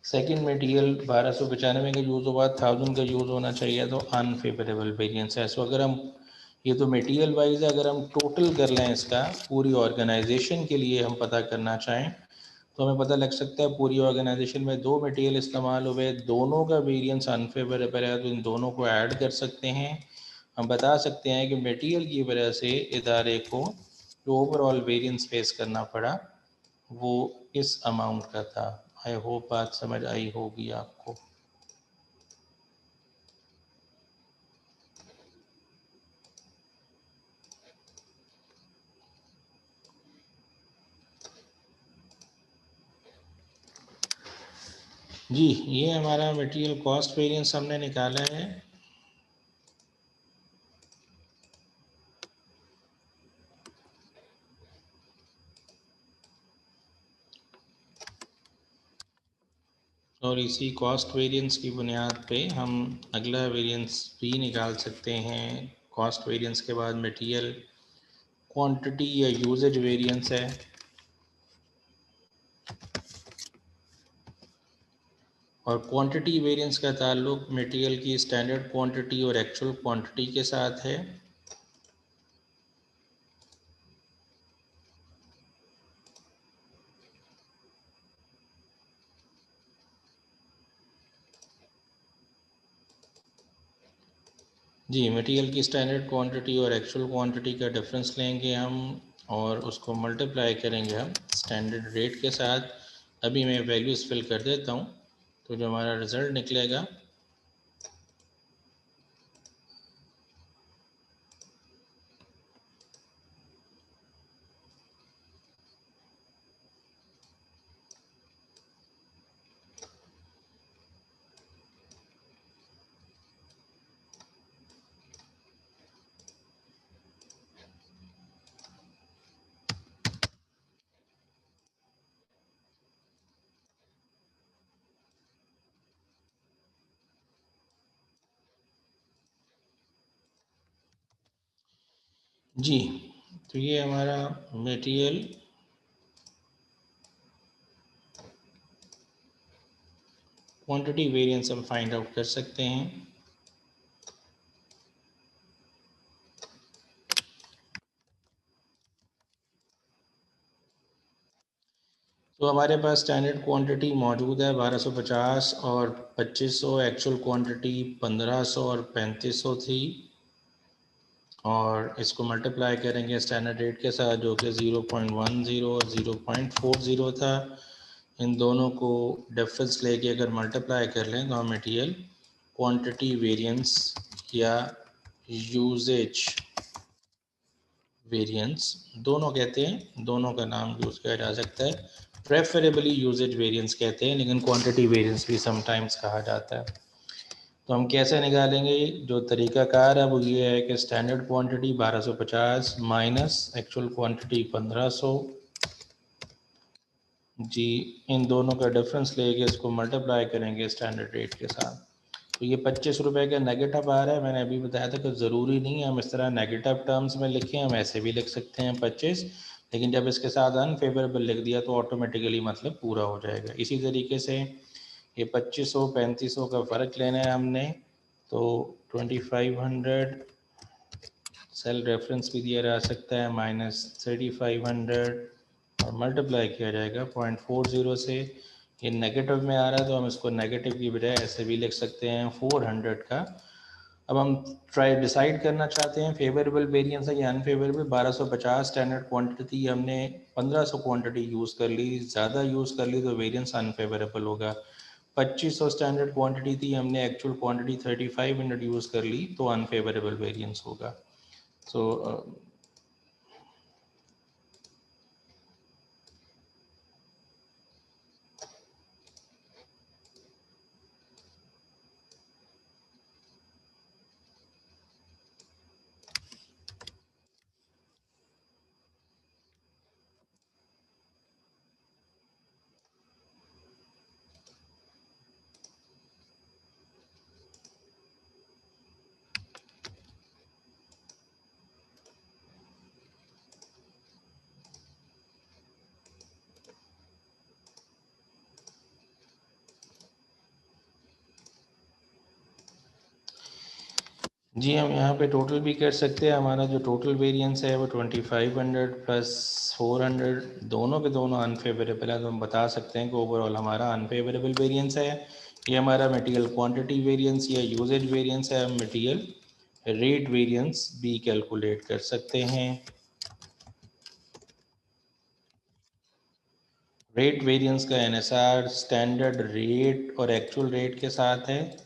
सेकंड मटेरियल 1295 का यूज़ हुआ, 1000 का यूज़ होना चाहिए, तो अनफेवरेबल वेरिएंस है। सो अगर हम ये तो मटेरियल वाइज अगर हम टोटल कर लें इसका पूरी ऑर्गेनाइजेशन के लिए हम पता करना चाहें तो हमें पता लग सकता है पूरी ऑर्गेनाइजेशन में 2 मटेरियल इस्तेमाल हुए, दोनों का वेरिएंस अनफेवरेबल है, तो इन दोनों को ऐड कर सकते हैं। हम बता सकते हैं कि मटेरियल की वजह से इदारे को जो ओवरऑल वेरिएंस फेस करना पड़ा वो इस अमाउंट का था। आई होप बात समझ आई होगी आपको। जी, ये हमारा मटेरियल कॉस्ट वेरिएंस हमने निकाला है। और इसी कॉस्ट वेरिएंस की बुनियाद पे हम अगला वेरिएंस भी निकाल सकते हैं। कॉस्ट वेरिएंस के बाद मटेरियल क्वांटिटी या यूजेज वेरिएंस है। और क्वांटिटी वेरिएंस का ताल्लुक मटेरियल की स्टैंडर्ड क्वांटिटी और एक्चुअल क्वांटिटी के साथ है। जी, मटेरियल की स्टैंडर्ड क्वांटिटी और एक्चुअल क्वांटिटी का डिफरेंस लेंगे हम और उसको मल्टीप्लाई करेंगे हम स्टैंडर्ड रेट के साथ। अभी मैं वैल्यूज़ फिल कर देता हूँ तो जो हमारा रिज़ल्ट निकलेगा जी, तो ये हमारा मटेरियल क्वांटिटी वेरिएंस हम फाइंड आउट कर सकते हैं। तो हमारे पास स्टैंडर्ड क्वांटिटी मौजूद है 1250 और 2500, एक्चुअल क्वांटिटी 1500 और 3500 थी और इसको मल्टीप्लाई करेंगे स्टैंडर्ड रेट के साथ जो कि 0.10 और 0.40 था। इन दोनों को डिफरेंस लेके अगर मल्टीप्लाई कर लें तो हम मटेरियल क्वांटिटी वेरिएंस या यूजेज वेरिएंस दोनों कहते हैं, दोनों का नाम यूज़ किया जा सकता है। प्रेफरेबली यूजेज वेरिएंस कहते हैं लेकिन क्वांटिटी वेरिएंस भी समटाइम्स कहा जाता है। तो हम कैसे निकालेंगे? जो तरीकाकार है वो ये है कि standard quantity 1250 minus actual quantity 1500 जी, इन दोनों का डिफरेंस लेके इसको मल्टीप्लाई करेंगे स्टैंडर्ड रेट के साथ। तो ये 25 रुपये का नेगेटिव आ रहा है। मैंने अभी बताया था कि ज़रूरी नहीं है हम इस तरह नेगेटिव टर्म्स में लिखें, हम ऐसे भी लिख सकते हैं 25, लेकिन जब इसके साथ अनफेवरेबल लिख दिया तो ऑटोमेटिकली मतलब पूरा हो जाएगा। इसी तरीके से ये 2500 3500 का फ़र्क लेना है हमने, तो 2500 सेल रेफरेंस भी दिया जा सकता है माइनस 3500 और मल्टीप्लाई किया जाएगा 0.40 से। ये नेगेटिव में आ रहा है तो हम इसको नेगेटिव की बजाय ऐसे भी लिख सकते हैं 400 का। अब हम ट्राई डिसाइड करना चाहते हैं फेवरेबल वेरिएंस है या अनफेवरेबल। 1250 स्टैंडर्ड क्वांटिटी थी, हमने 1500 क्वांटिटी यूज़ कर ली, ज़्यादा यूज़ कर ली तो वेरिएंस अनफेवरेबल होगा। 2500 स्टैंडर्ड क्वांटिटी थी, हमने एक्चुअल क्वांटिटी 3500 यूज़ कर ली तो अनफेवरेबल वेरिएंस होगा। So जी, हम यहाँ पे टोटल भी कर सकते हैं। हमारा जो टोटल वेरिएंस है वो 2500 प्लस 400 दोनों के दोनों अनफेवरेबल है, तो हम बता सकते हैं कि ओवरऑल हमारा अनफेवरेबल वेरिएंस है। ये हमारा मटेरियल क्वांटिटी वेरिएंस या यूजेज वेरिएंस है। हम मटेरियल रेट वेरिएंस भी कैलकुलेट कर सकते हैं। रेट वेरिएंस का एनएसआर स्टैंडर्ड रेट और एक्चुअल रेट के साथ है।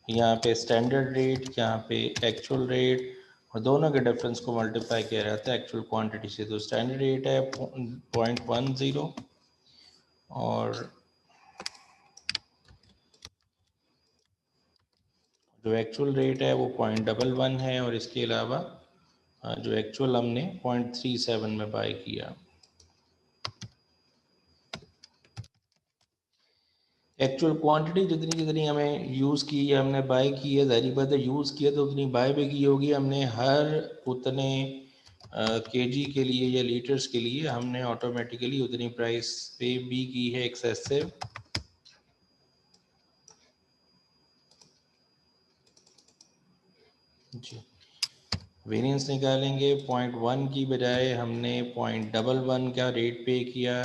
यहाँ पे स्टैंडर्ड रेट, यहाँ पे एक्चुअल रेट, और दोनों के डिफरेंस को मल्टीप्लाई किया जाता है एक्चुअल क्वांटिटी से। तो स्टैंडर्ड रेट है 0.10 और जो एक्चुअल रेट है वो 0.11 है, और इसके अलावा जो एक्चुअल हमने 0.37 में बाय किया। एक्चुअल क्वांटिटी जितनी जितनी हमें यूज़ की है, हमने बाय की है, ज़ाहिर बात है यूज़ किया तो उतनी बाय भी की होगी हमने। हर उतने केजी के लिए या लीटर्स के लिए हमने ऑटोमेटिकली उतनी प्राइस पे भी की है एक्सेसिव। जी, वेरिएंस निकालेंगे। 0.1 की बजाय हमने 0.11 का रेट पे किया।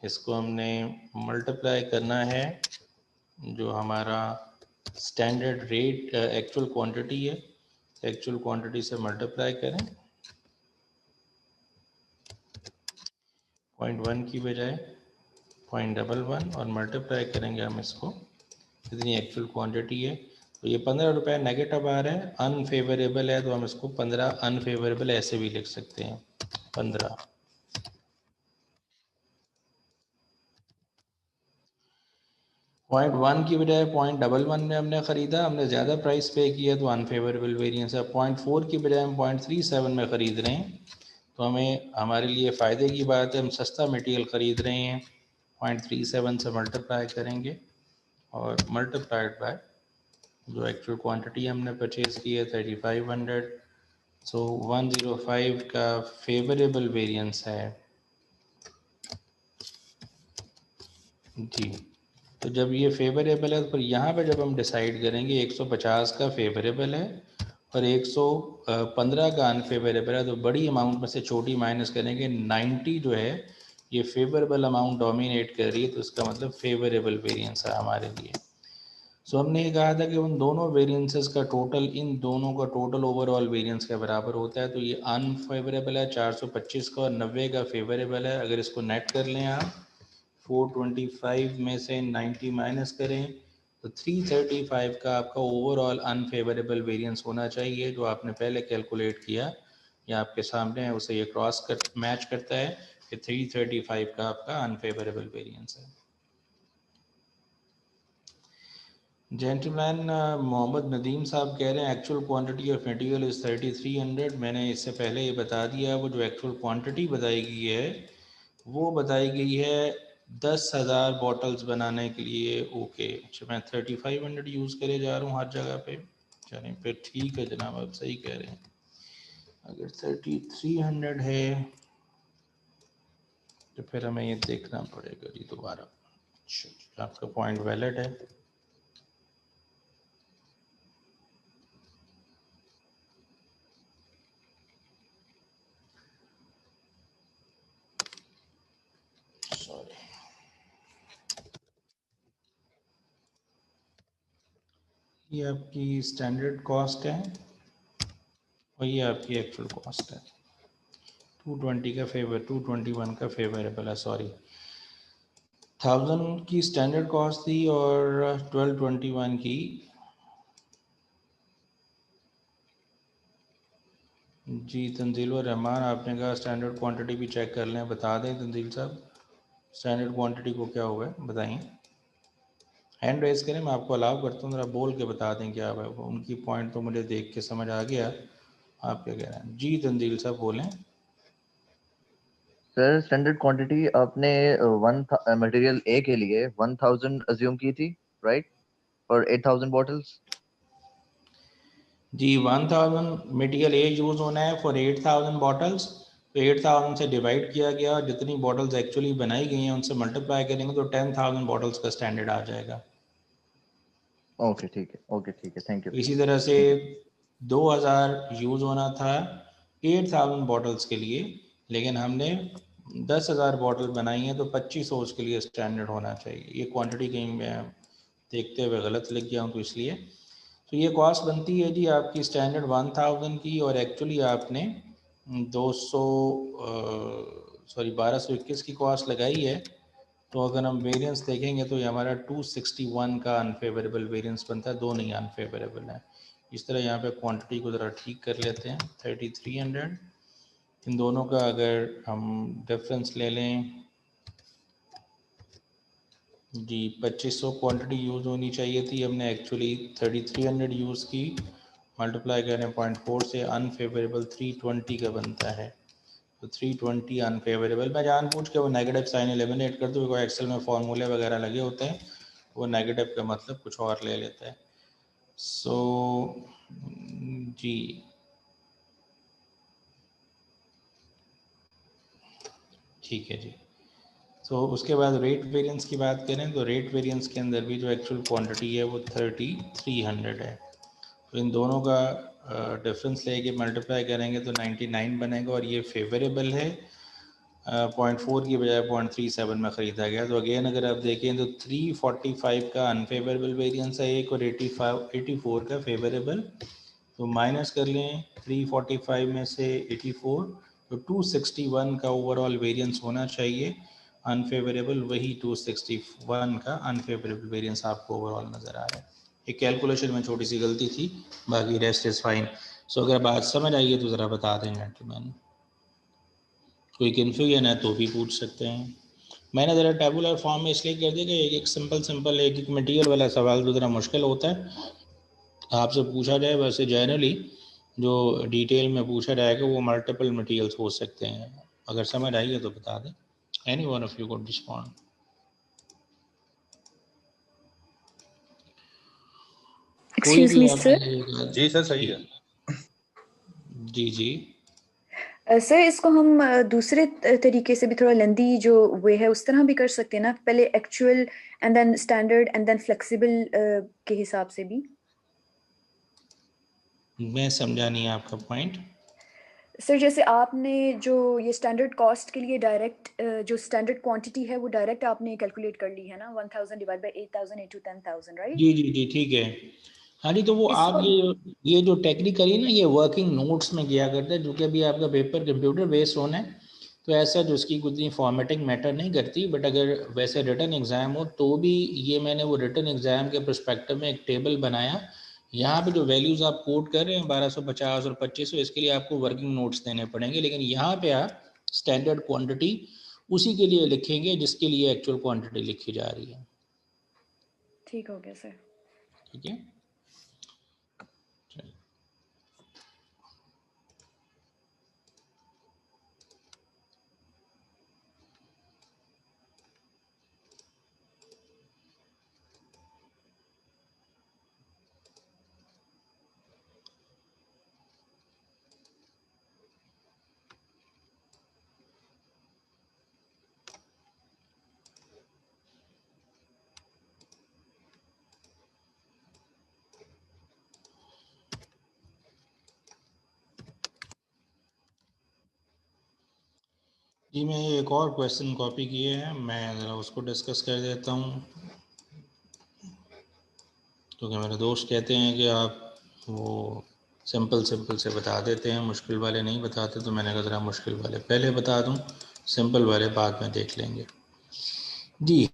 इसको हमने मल्टीप्लाई करना है जो हमारा स्टैंडर्ड रेट एक्चुअल क्वांटिटी है, एक्चुअल क्वांटिटी से मल्टीप्लाई करें। 0.1 की बजाय 0.11 और मल्टीप्लाई करेंगे हम इसको, इतनी एक्चुअल क्वांटिटी है। तो ये 15 रुपये नेगेटिव आ रहा है, अनफेवरेबल है, तो हम इसको 15 अनफेवरेबल ऐसे भी लिख सकते हैं। 15 0.1 की बजाय 0.11 में हमने ख़रीदा, हमने ज़्यादा प्राइस पे किया तो अनफेवरेबल वेरिएंस है। 0.4 की बजाय हम 0.37 में ख़रीद रहे हैं तो हमें हमारे लिए फ़ायदे की बात है, हम सस्ता मटेरियल ख़रीद रहे हैं। 0.37 से मल्टीप्लाई करेंगे और मल्टीप्लाइड बाय जो एक्चुअल क्वांटिटी हमने परचेज़ की है 3500, सो 105 का फेवरेबल वेरिएंस है। जी, तो जब ये फेवरेबल है तो फिर यहाँ पे जब हम डिसाइड करेंगे 150 का फेवरेबल है और 115 का अनफेवरेबल है, तो बड़ी अमाउंट में से छोटी माइनस करेंगे। 90 जो है ये फेवरेबल अमाउंट डोमिनेट कर रही है, तो इसका मतलब फेवरेबल वेरिएंस है हमारे लिए। सो हमने ये कहा था कि उन दोनों वेरिएंसेस का टोटल, इन दोनों का टोटल ओवरऑल वेरिएंस के बराबर होता है। तो ये अनफेवरेबल है 425 का और 90 का फेवरेबल है। अगर इसको नेट कर लें आप, 425 में से 90 माइनस करें तो 335 का आपका ओवरऑल अनफेवरेबल वेरिएंस होना चाहिए। जो आपने पहले कैलकुलेट किया या आपके सामने है, उसे ये क्रॉस कर मैच करता है कि 335 का आपका अनफेवरेबल वेरिएंस है। जेंटलमैन मोहम्मद नदीम साहब कह रहे हैं actual quantity of material is 3300। मैंने इससे पहले ये बता दिया, वो जो एक्चुअल क्वांटिटी बताई गई है वो बताई गई है 10,000 बॉटल्स बनाने के लिए। ओके, अच्छा मैं 3500 यूज़ करे जा रहा हूँ हर जगह पे। चलें फिर ठीक है जनाब, आप सही कह रहे हैं। अगर 3300 है तो फिर हमें ये देखना पड़ेगा जी दोबारा। अच्छा, आपका पॉइंट वैलिड है। सॉरी, ये आपकी स्टैंडर्ड कॉस्ट है और ये आपकी एक्चुअल कॉस्ट है। 220 का फेवर, 221 का फेवरेबल है, सॉरी 1000 की स्टैंडर्ड कॉस्ट थी और 1221 की। जी तंजील व रहमान, आपने कहा स्टैंडर्ड क्वांटिटी भी चेक कर लें, बता दें तंजील साहब स्टैंडर्ड क्वांटिटी को क्या हुआ है बताइए। हैंड रेस करें, मैं आपको अलाउ करता हूँ, ज़रा बोल के बता दें क्या है वो। उनकी पॉइंट तो मुझे देख के समझ आ गया, आप क्या कह रहे हैं। जी तंजील साहब बोलें। सर स्टैंडर्ड क्वांटिटी आपने वन मटेरियल ए के लिए 1000 अज्यूम की थी, राइट, और 8000 बॉटल्स। जी 1000 मटेरियल ए यूज़ होना है फॉर 8000 बॉटल्स। तो 8000 से डिवाइड किया गया और जितनी बॉटल्स एक्चुअली बनाई गई हैं उनसे मल्टीप्लाई करेंगे तो 10,000 बॉटल्स का स्टैंडर्ड आ जाएगा। ओके ठीक है, ओके ठीक है, थैंक यू, इसी तरह से थैंक यू। 2000 यूज़ होना था 8000 बॉटल्स के लिए, लेकिन हमने 10,000 बॉटल बनाई हैं तो 2500 उसके लिए स्टैंडर्ड होना चाहिए। ये क्वांटिटी कहीं मैं देखते हुए गलत लिख गया हूँ तो इसलिए। तो ये कॉस्ट बनती है जी आपकी स्टैंडर्ड 1000 की, और एक्चुअली आपने 1221 की कॉस्ट लगाई है। तो अगर हम वेरिएंस देखेंगे तो ये हमारा 261 का अनफेवरेबल वेरिएंस बनता है, दो नहीं अनफेवरेबल है। इस तरह यहाँ पे क्वांटिटी को ज़रा ठीक कर लेते हैं। 3300 इन दोनों का अगर हम डिफरेंस ले लें जी, 2500 क्वांटिटी यूज़ होनी चाहिए थी, हमने एक्चुअली 3300 यूज़ की, मल्टीप्लाई करें 0.4 से, अनफेवरेबल 320 का बनता है। तो 320 अनफेवरेबल, मैं जानबूझ के वो नेगेटिव साइन एलिमिनेट कर दूँ, कोई एक्सेल में फॉर्मूले वगैरह लगे होते हैं, वो नेगेटिव का मतलब कुछ और ले लेते हैं। सो जी ठीक है जी। तो उसके बाद रेट वेरिएंस की बात करें तो रेट वेरिएंस के अंदर भी जो एक्चुअल क्वांटिटी है वो 3300 है। तो इन दोनों का डिफरेंस लेके मल्टीप्लाई करेंगे तो 99 बनेगा और ये फेवरेबल है, 0.4 की बजाय 0.37 में ख़रीदा गया। तो अगेन अगर आप देखें तो 345 का अनफेवरेबल वेरिएंस है एक और 84 का फेवरेबल। तो माइनस कर लें 345 में से 84, तो 261 का ओवरऑल वेरिएंस होना चाहिए अनफेवरेबल, वही 261 का अनफेवरेबल वेरिएंस आपको ओवरऑल नज़र आ रहा है। एक कैलकुलेशन में छोटी सी गलती थी, बाकी रेस्ट इज़ फाइन। सो अगर बात समझ आई है तो ज़रा बता दें जेंटलमैन, कोई कन्फ्यूजन है तो भी पूछ सकते हैं। मैंने ज़रा टेबुलर फॉर्म में इसलिए कर दिया कि एक सिंपल एक मटेरियल वाला सवाल तो ज़रा मुश्किल होता है, आपसे पूछा जाए। वैसे जनरली जो डिटेल में पूछा जाएगा वो मल्टीपल मटेरियल्स हो सकते हैं। अगर समझ आई है तो बता दें। Any one of you could respond. कोई Excuse भी me, आप sir. जी सर सही है। जी जी सर इसको हम दूसरे तरीके से भी, थोड़ा लेंदी जो वे है उस तरह भी कर सकते हैं ना, पहले actual and then standard and then flexible के हिसाब से भी। मैं समझा नहीं आपका पॉइंट। सर जैसे आपने जो ये स्टैंडर्ड कॉस्ट के लिए डायरेक्ट जो स्टैंडर्ड क्वांटिटी है वो डायरेक्ट आपने कैलकुलेट कर ली है ना, 1000 डिवाइड बाय 8000 इनटू 10000, राइट? जी जी जी ठीक है। हाँ जी, तो वो आप इसको ये जो टेक्निकली ना ये वर्किंग नोट्स में किया करते हैं, जो कि अभी आपका पेपर कंप्यूटर बेस्ड होना है, तो ऐसा जो उसकी कुछ फॉर्मेटिंग मैटर नहीं करती। बट अगर वैसे रिटन एग्ज़ाम हो तो भी ये मैंने वो रिटन एग्ज़ाम के परस्पेक्टिव में एक टेबल बनाया। यहाँ पे जो वैल्यूज़ आप कोट कर रहे हैं 1250 और 2500, इसके लिए आपको वर्किंग नोट्स देने पड़ेंगे, लेकिन यहाँ पे आप स्टैंडर्ड क्वांटिटी उसी के लिए लिखेंगे जिसके लिए एक्चुअल क्वांटिटी लिखी जा रही है। ठीक हो गया सर। ठीक है, चलिए। जी मैं एक और क्वेश्चन कॉपी किए हैं, मैं ज़रा उसको डिस्कस कर देता हूँ, क्योंकि मेरे दोस्त कहते हैं कि आप वो सिंपल से बता देते हैं, मुश्किल वाले नहीं बताते। तो मैंने कहा ज़रा मुश्किल वाले पहले बता दूँ, सिंपल वाले बाद में देख लेंगे। जी,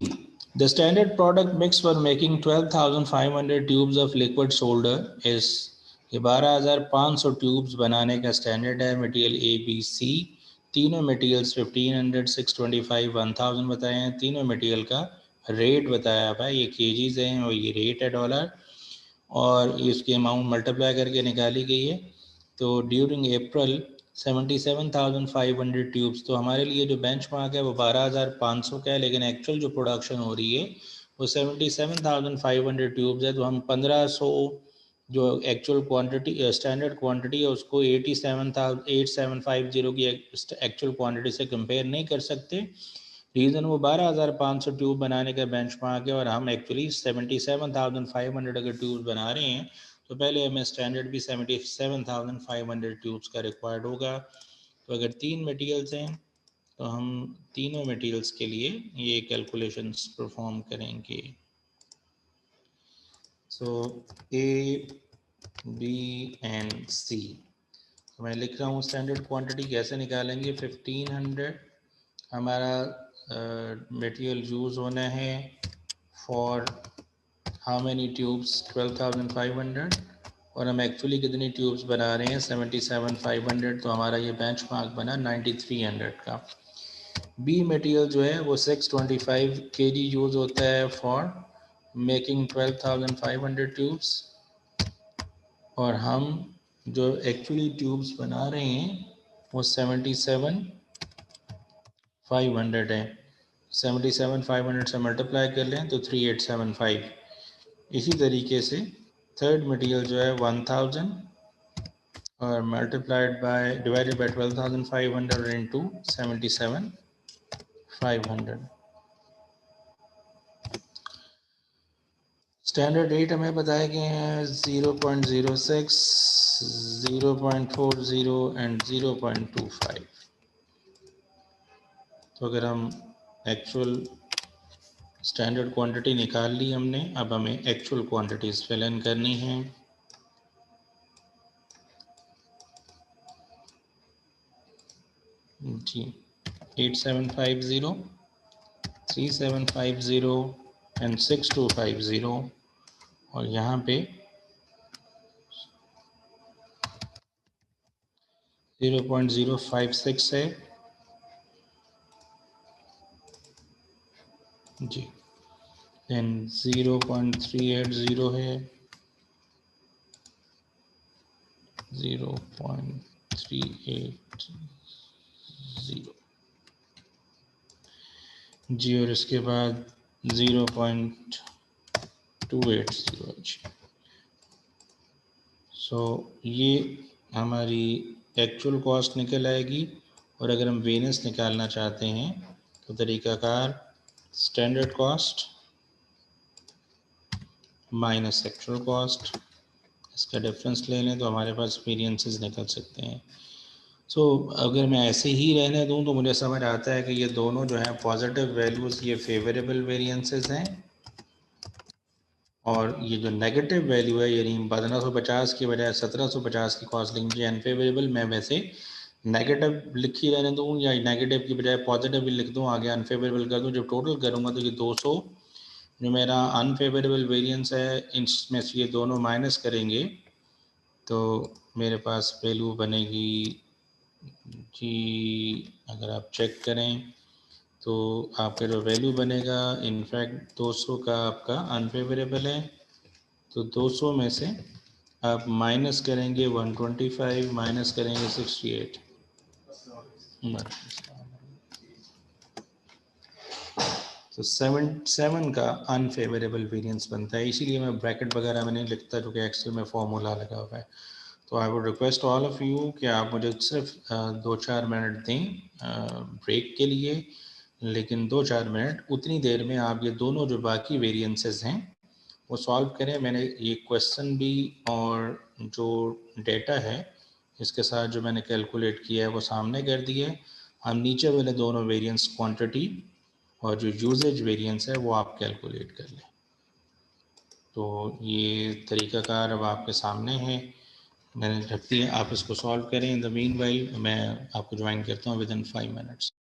the standard product mix for making 12,500 tubes of liquid solder is, ये 12,500 ट्यूब्स बनाने का स्टैंडर्ड है। मटेरियल ए बी सी, तीनों मटेरियल्स 1500 625 1000 बताए हैं। तीनों मटेरियल का रेट बताया हुआ है, ये केजीज हैं और ये रेट है डॉलर, और इसकी अमाउंट मल्टीप्लाई करके निकाली गई है। तो ड्यूरिंग अप्रैल 77,500 ट्यूब्स, तो हमारे लिए जो बेंचमार्क है वो 12,500 का है, लेकिन एक्चुअल जो प्रोडक्शन हो रही है वो 77,500 ट्यूब्स है। तो हम 1500 जो एक्चुअल क्वांटिटी स्टैंडर्ड क्वांटिटी है उसको 8750 की एक्चुअल क्वांटिटी से कंपेयर नहीं कर सकते। रीज़न वो 12,500 ट्यूब बनाने का बेंचमार्क है और हम एक्चुअली 77,500 अगर ट्यूब बना रहे हैं तो पहले हमें स्टैंडर्ड भी 77,500 ट्यूब्स का रिक्वायर्ड होगा। तो अगर तीन मटेरियल्स हैं तो हम तीनों मटेरियल्स के लिए ये कैलकुलेशंस परफॉर्म करेंगे। सो ए बी एंड सी, तो मैं लिख रहा हूँ स्टैंडर्ड क्वांटिटी कैसे निकालेंगे। 1500 हमारा मटेरियल यूज़ होना है फॉर हाउ मैनी ट्यूब्स 12,500 और हम एक्चुअली कितनी ट्यूब्स बना रहे हैं 77,500, तो हमारा ये बेंचमार्क बना 9,300 का। बी मटेरियल जो है वो 625 kg यूज़ होता है फॉर मेकिंग 12,500 ट्यूब्स और हम जो एक्चुअली ट्यूब्स बना रहे हैं वो 77,500 है। 77,500 से मल्टीप्लाई कर लें तो 3875। इसी तरीके से थर्ड मटेरियल जो है 1000 और multiplied by divided by 12,500 into 77,500। Standard rate हमें बताए गए हैं 0.06, 0.40 एंड 0.25। तो अगर हम एक्चुअल स्टैंडर्ड क्वांटिटी निकाल ली हमने, अब हमें एक्चुअल क्वांटिटीज फिल इन करनी है। जी 8750, 3750 एंड 6250 और यहाँ पे 0.056 है जी, देन 0.380 है, 0.380 जी, और इसके बाद 0.280 जी। सो ये हमारी एक्चुअल कॉस्ट निकल आएगी। और अगर हम वेरिएंस निकालना चाहते हैं तो तरीकाकार standard cost minus actual cost, इसका डिफरेंस ले लें तो हमारे पास वेरिएंसेस निकल सकते हैं। सो अगर मैं ऐसे ही रहने दूं तो मुझे समझ आता है कि ये दोनों जो हैं पॉजिटिव वैल्यूज़ ये फेवरेबल वेरिएंसेस हैं और ये जो नेगेटिव वैल्यू है यानी 1550 की बजाय 1750 की कॉस्ट लिखी है अनफेवरेबल, मैं वैसे नेगेटिव लिख ही रहने दूँ या नेगेटिव की बजाय पॉजिटिव भी लिख दूँ, आगे अनफेवरेबल कर दूँ। जब टोटल करूँगा तो ये 200 जो मेरा अनफेवरेबल वेरिएंस है इसमें से ये दोनों माइनस करेंगे तो मेरे पास वैल्यू बनेगी जी, अगर आप चेक करें तो आपका जो वैल्यू बनेगा इनफैक्ट 200 का आपका अनफेवरेबल है, तो 200 में से आप माइनस करेंगे 125, माइनस करेंगे 68, तो 7 का अनफेवरेबल वेरिएंस बनता है। इसीलिए मैं ब्रैकेट वगैरह में नहीं लिखता जो कि एक्सेल में फॉर्मूला लगा हुआ है। तो I would request all of you कि आप मुझे सिर्फ 2-4 मिनट दें ब्रेक के लिए, लेकिन 2-4 मिनट उतनी देर में आप ये दोनों जो बाकी वेरिएंसेस हैं वो सॉल्व करें। मैंने ये क्वेश्चन भी और जो डेटा है इसके साथ जो मैंने कैलकुलेट किया है वो सामने कर दिए। हम नीचे वाले दोनों वेरिएंस क्वांटिटी और जो यूजेज वेरिएंस है वो आप कैलकुलेट कर लें। तो ये तरीक़ाकार अब आपके सामने है, मैंने रख दिया, आप इसको सॉल्व करें। इन द मीनवाइल मैं आपको ज्वाइन करता हूँ विदिन 5 मिनट्स।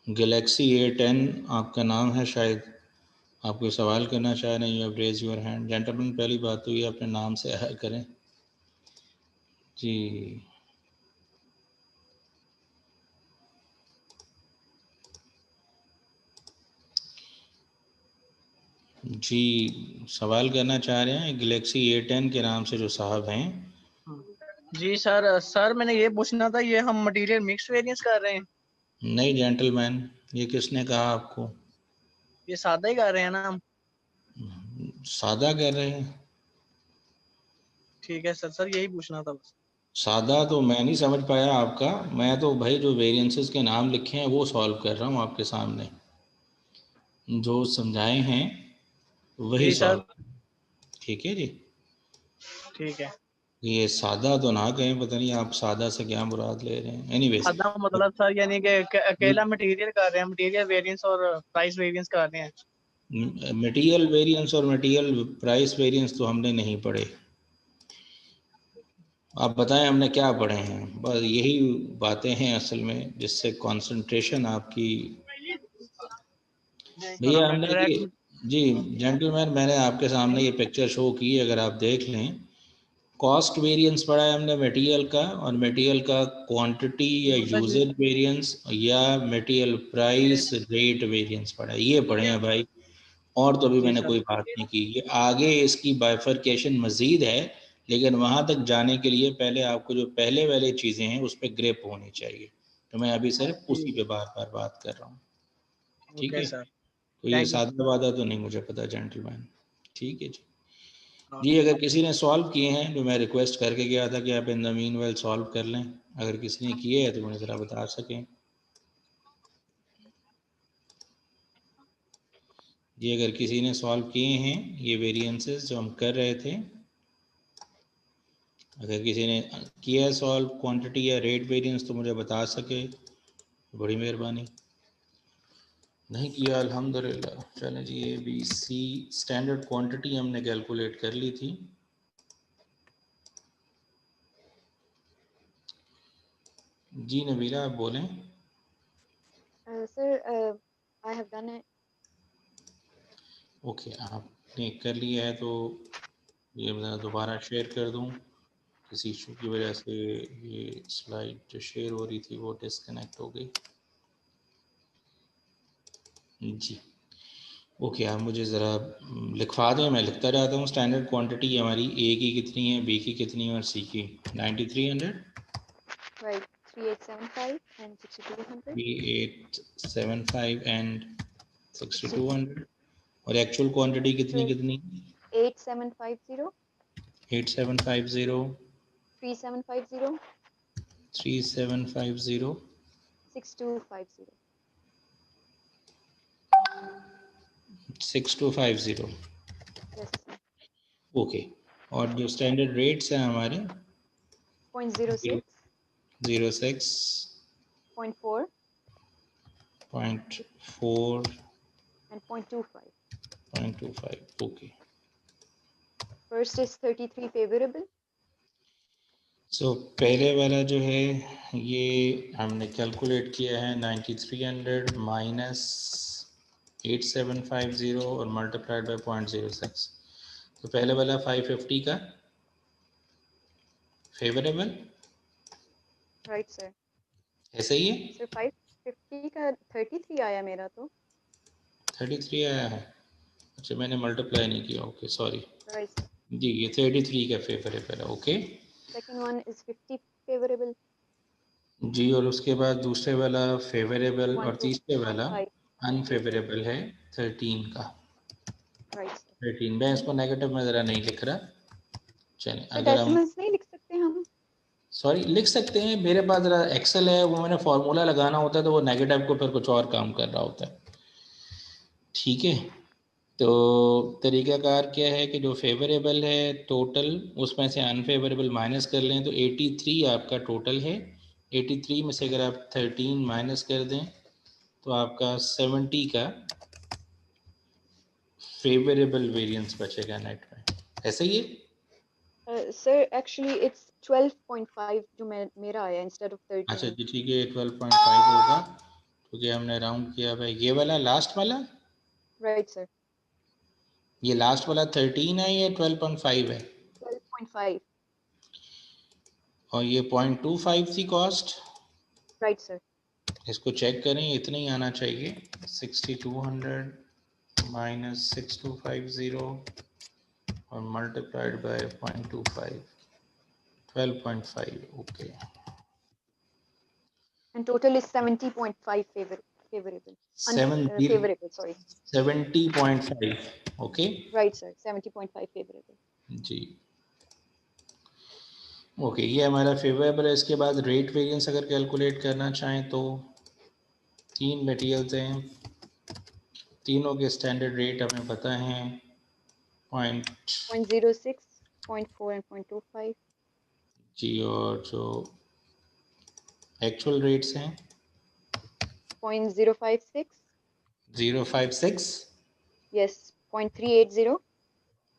गैलेक्सी A10 आपका नाम है, शायद आप कोई सवाल करना चाह रहे हैं। You have raise your hand. Gentleman, पहली बात तो ये अपने नाम से आया करें जी। जी सवाल करना चाह रहे हैं गैलेक्सी A10 के नाम से जो साहब हैं। जी सर मैंने ये पूछना था, ये हम मटेरियल मिक्स वेरिएंस कर रहे हैं? नहीं जेंटलमैन, ये किसने कहा आपको? ये सादा ही कर रहे हैं ना हम? सादा कर रहे हैं? ठीक है सर यही पूछना था बस। सादा तो मैं नहीं समझ पाया आपका। मैं तो भाई जो वेरिएंसेस के नाम लिखे हैं वो सॉल्व कर रहा हूँ आपके सामने, जो समझाए हैं वही जी सॉल्व। सर। ठीक है जी। ठीक है। ये सादा तो ना कहें, पता नहीं आप सादा से क्या मुराद ले रहे हैं। एनीवेज, सादा मतलब सर यानी कि अकेला मटेरियल कर रहे हैं, मटेरियल वेरिएंस और प्राइस वेरिएंस कर रहे हैं। मटेरियल वेरिएंस और मटेरियल प्राइस वेरिएंस तो हमने नहीं पढ़े। आप बताएं हमने क्या पढ़े हैं। बस यही बातें हैं असल में जिससे कंसंट्रेशन आपकी। भैया हमने ये, जी जेंटलमैन, मैंने आपके सामने ये पिक्चर शो की, अगर आप देख लें। कॉस्ट वेरिएंस पढ़ा है हमने मटेरियल का, और मटेरियल का क्वांटिटी या यूजेज वेरिएंस या मटेरियल प्राइस रेट वेरिएंस पढ़ा है, ये पढ़े हैं भाई। और तो अभी मैंने कोई बात नहीं की। ये आगे इसकी बाइफरकेशन मजीद है, लेकिन वहां तक जाने के लिए पहले आपको जो पहले वाली चीजें हैं उस पर ग्रिप होनी चाहिए। तो मैं अभी सिर्फ उसी पे बार बार बात कर रहा हूँ। ठीक है, तो ये सादा वादा तो नहीं मुझे पता जेंटलमैन। ठीक है जी। जी अगर किसी ने सॉल्व किए हैं, जो मैं रिक्वेस्ट करके गया था कि आप इन द मीनवाइल सॉल्व कर लें, अगर किसी ने किए हैं तो मुझे ज़रा बता सकें। जी अगर किसी ने सॉल्व किए हैं ये वेरिएंसेस जो हम कर रहे थे, अगर किसी ने किया सॉल्व क्वांटिटी या रेट वेरिएंस तो मुझे बता सके, बड़ी मेहरबानी। नहीं किया अल्हम्दुलिल्लाह। चलें जी, ABC स्टैंडर्ड क्वांटिटी हमने कैलकुलेट कर ली थी। जी नबीला आप बोलें। Sir I have done it. Okay, आपने कर लिया है तो ये मैं दोबारा शेयर कर दूं। किसी इशू की वजह से ये स्लाइड जो शेयर हो रही थी वो डिस्कनेक्ट हो गई। जी ओके, आप मुझे ज़रा लिखवा दें, मैं लिखता जाता हूँ। स्टैंडर्ड क्वांटिटी हमारी ए की कितनी है, बी की कितनी है और सी की 9300, राइट 3875 एंड 6200। 3875 एंड 6200। और एक्चुअल क्वांटिटी कितनी कितनी? 8750 8750 3750 3750 6250। 6250। Yes sir. ओके, और जो स्टैंडर्ड रेट्स हैं हमारे 0.06 06 0.4 0.4 and 0.25. 0.25। Okay, First is 33 favorable. सो पहले वाला जो है ये हमने कैलकुलेट किया है 9300 माइनस 8750 और मल्टीप्लाइड बाय 0.06। तो पहले वाला 550 का फेवरेबल, Right sir. ऐसा ही है। Sir 550 का 33 आया मेरा तो। 33 आया है, अच्छा मैंने मल्टीप्लाई नहीं किया। Okay sorry. Right sir. जी ये 33 का फेवरेबल है। Okay Second one is 50 favorable. जी, और उसके बाद दूसरे वाला फेवरेबल और तीसरे वाला 125. अनफेवरेबल है 13 का। Right sir. 13, मैं इसको नेगेटिव में ज़रा नहीं लिख रहा। चलें Sir अगर हम, decimals नहीं लिख सकते हम? सॉरी लिख सकते हैं, मेरे पास ज़रा एक्सेल है, वो मैंने फार्मूला लगाना होता है तो वो नेगेटिव को फिर कुछ और काम कर रहा होता है। ठीक है, तो तरीक़ाकार क्या है कि जो फेवरेबल है टोटल, उसमें से अनफेवरेबल माइनस कर लें तो 83 आपका टोटल है। 83 में से अगर आप 13 माइनस कर दें तो आपका 70 का फेवरेबल वेरिएंस बचेगा नेट में। ऐसा ही है Sir actually it's 12.5 जो मेरा आया instead of 13. अच्छा जी ठीक है, 12.5 होगा। क्योंकि हमने राउंड किया हुआ है। ये वाला लास्ट वाला, राइट सर, ये लास्ट वाला 13 है, ये 12.5 है, 12.5 और ये 0.25 थी कॉस्ट। Right sir. इसको चेक करें, इतना ही आना चाहिए। 6200 माइनस 6250 और multiplied by 0.25, 12.5। Okay, And total is 70.5 favorable. 70 Sorry. 70.5। Okay Right, sir. 70.5 favorable. जी, ओके, ये हमारा फेवरेबल है। इसके बाद रेट वेरिएंस अगर कैलकुलेट करना चाहें तो 3 मटेरियल्स हैं, तीनों के स्टैंडर्ड रेट हमें पता हैं, 0.06, 0.4 and 0.25. जी, और जो एक्चुअल रेट्स हैं 0.056. 056, Yes. 0.380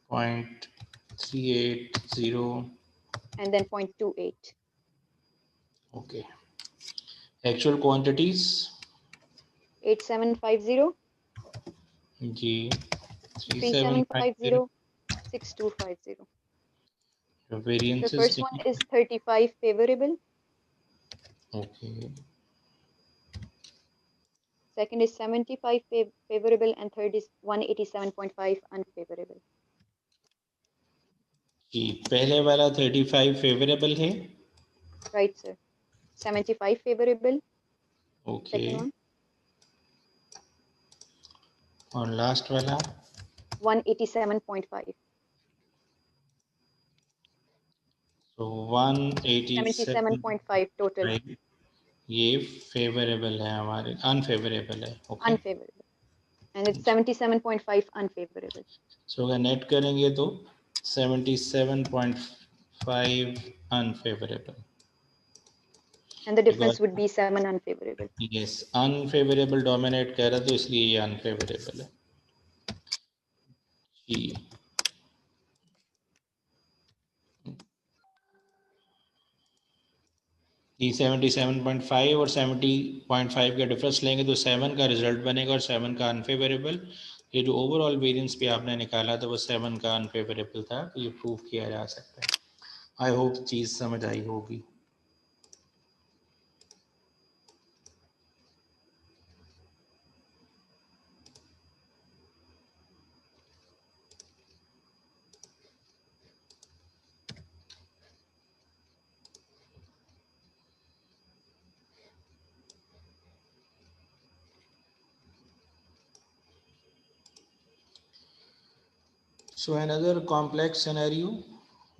0.380, and then 0.28. Okay. Actual quantities 8750, जी 3750, 6250. The variances first one is 35 favorable. Okay, Second is 75 favorable, and third is 187.5 unfavorable. जी पहले वाला 35 फेवरेबल है, Right, sir. 75 favorable. Okay, Second one. और लास्ट वाला 187.5. तो 187, 77.5 total. ये फेवरेबल है हमारे, अनफेवरेबल है। Okay, Unfavorable. And it's 77.5 unfavorable. सो अगर नेट करेंगे तो 77.5 unfavourable, And the difference would be 7 unfavorable. Yes unfavourable dominate कर रहा, तो इसलिए ये अनफेवरेबल है जी। ये 77.5 और 70.5 का डिफरेंस लेंगे तो 7 का रिजल्ट बनेगा और 7 का अनफेवरेबल। ये जो ओवरऑल वेरिएंस भी आपने निकाला था वो 7 का अनफेवरेबल था, तो ये प्रूव किया जा सकता है। आई होप चीज़ समझ आई होगी। सो अनदर कॉम्प्लेक्स सिनेरियो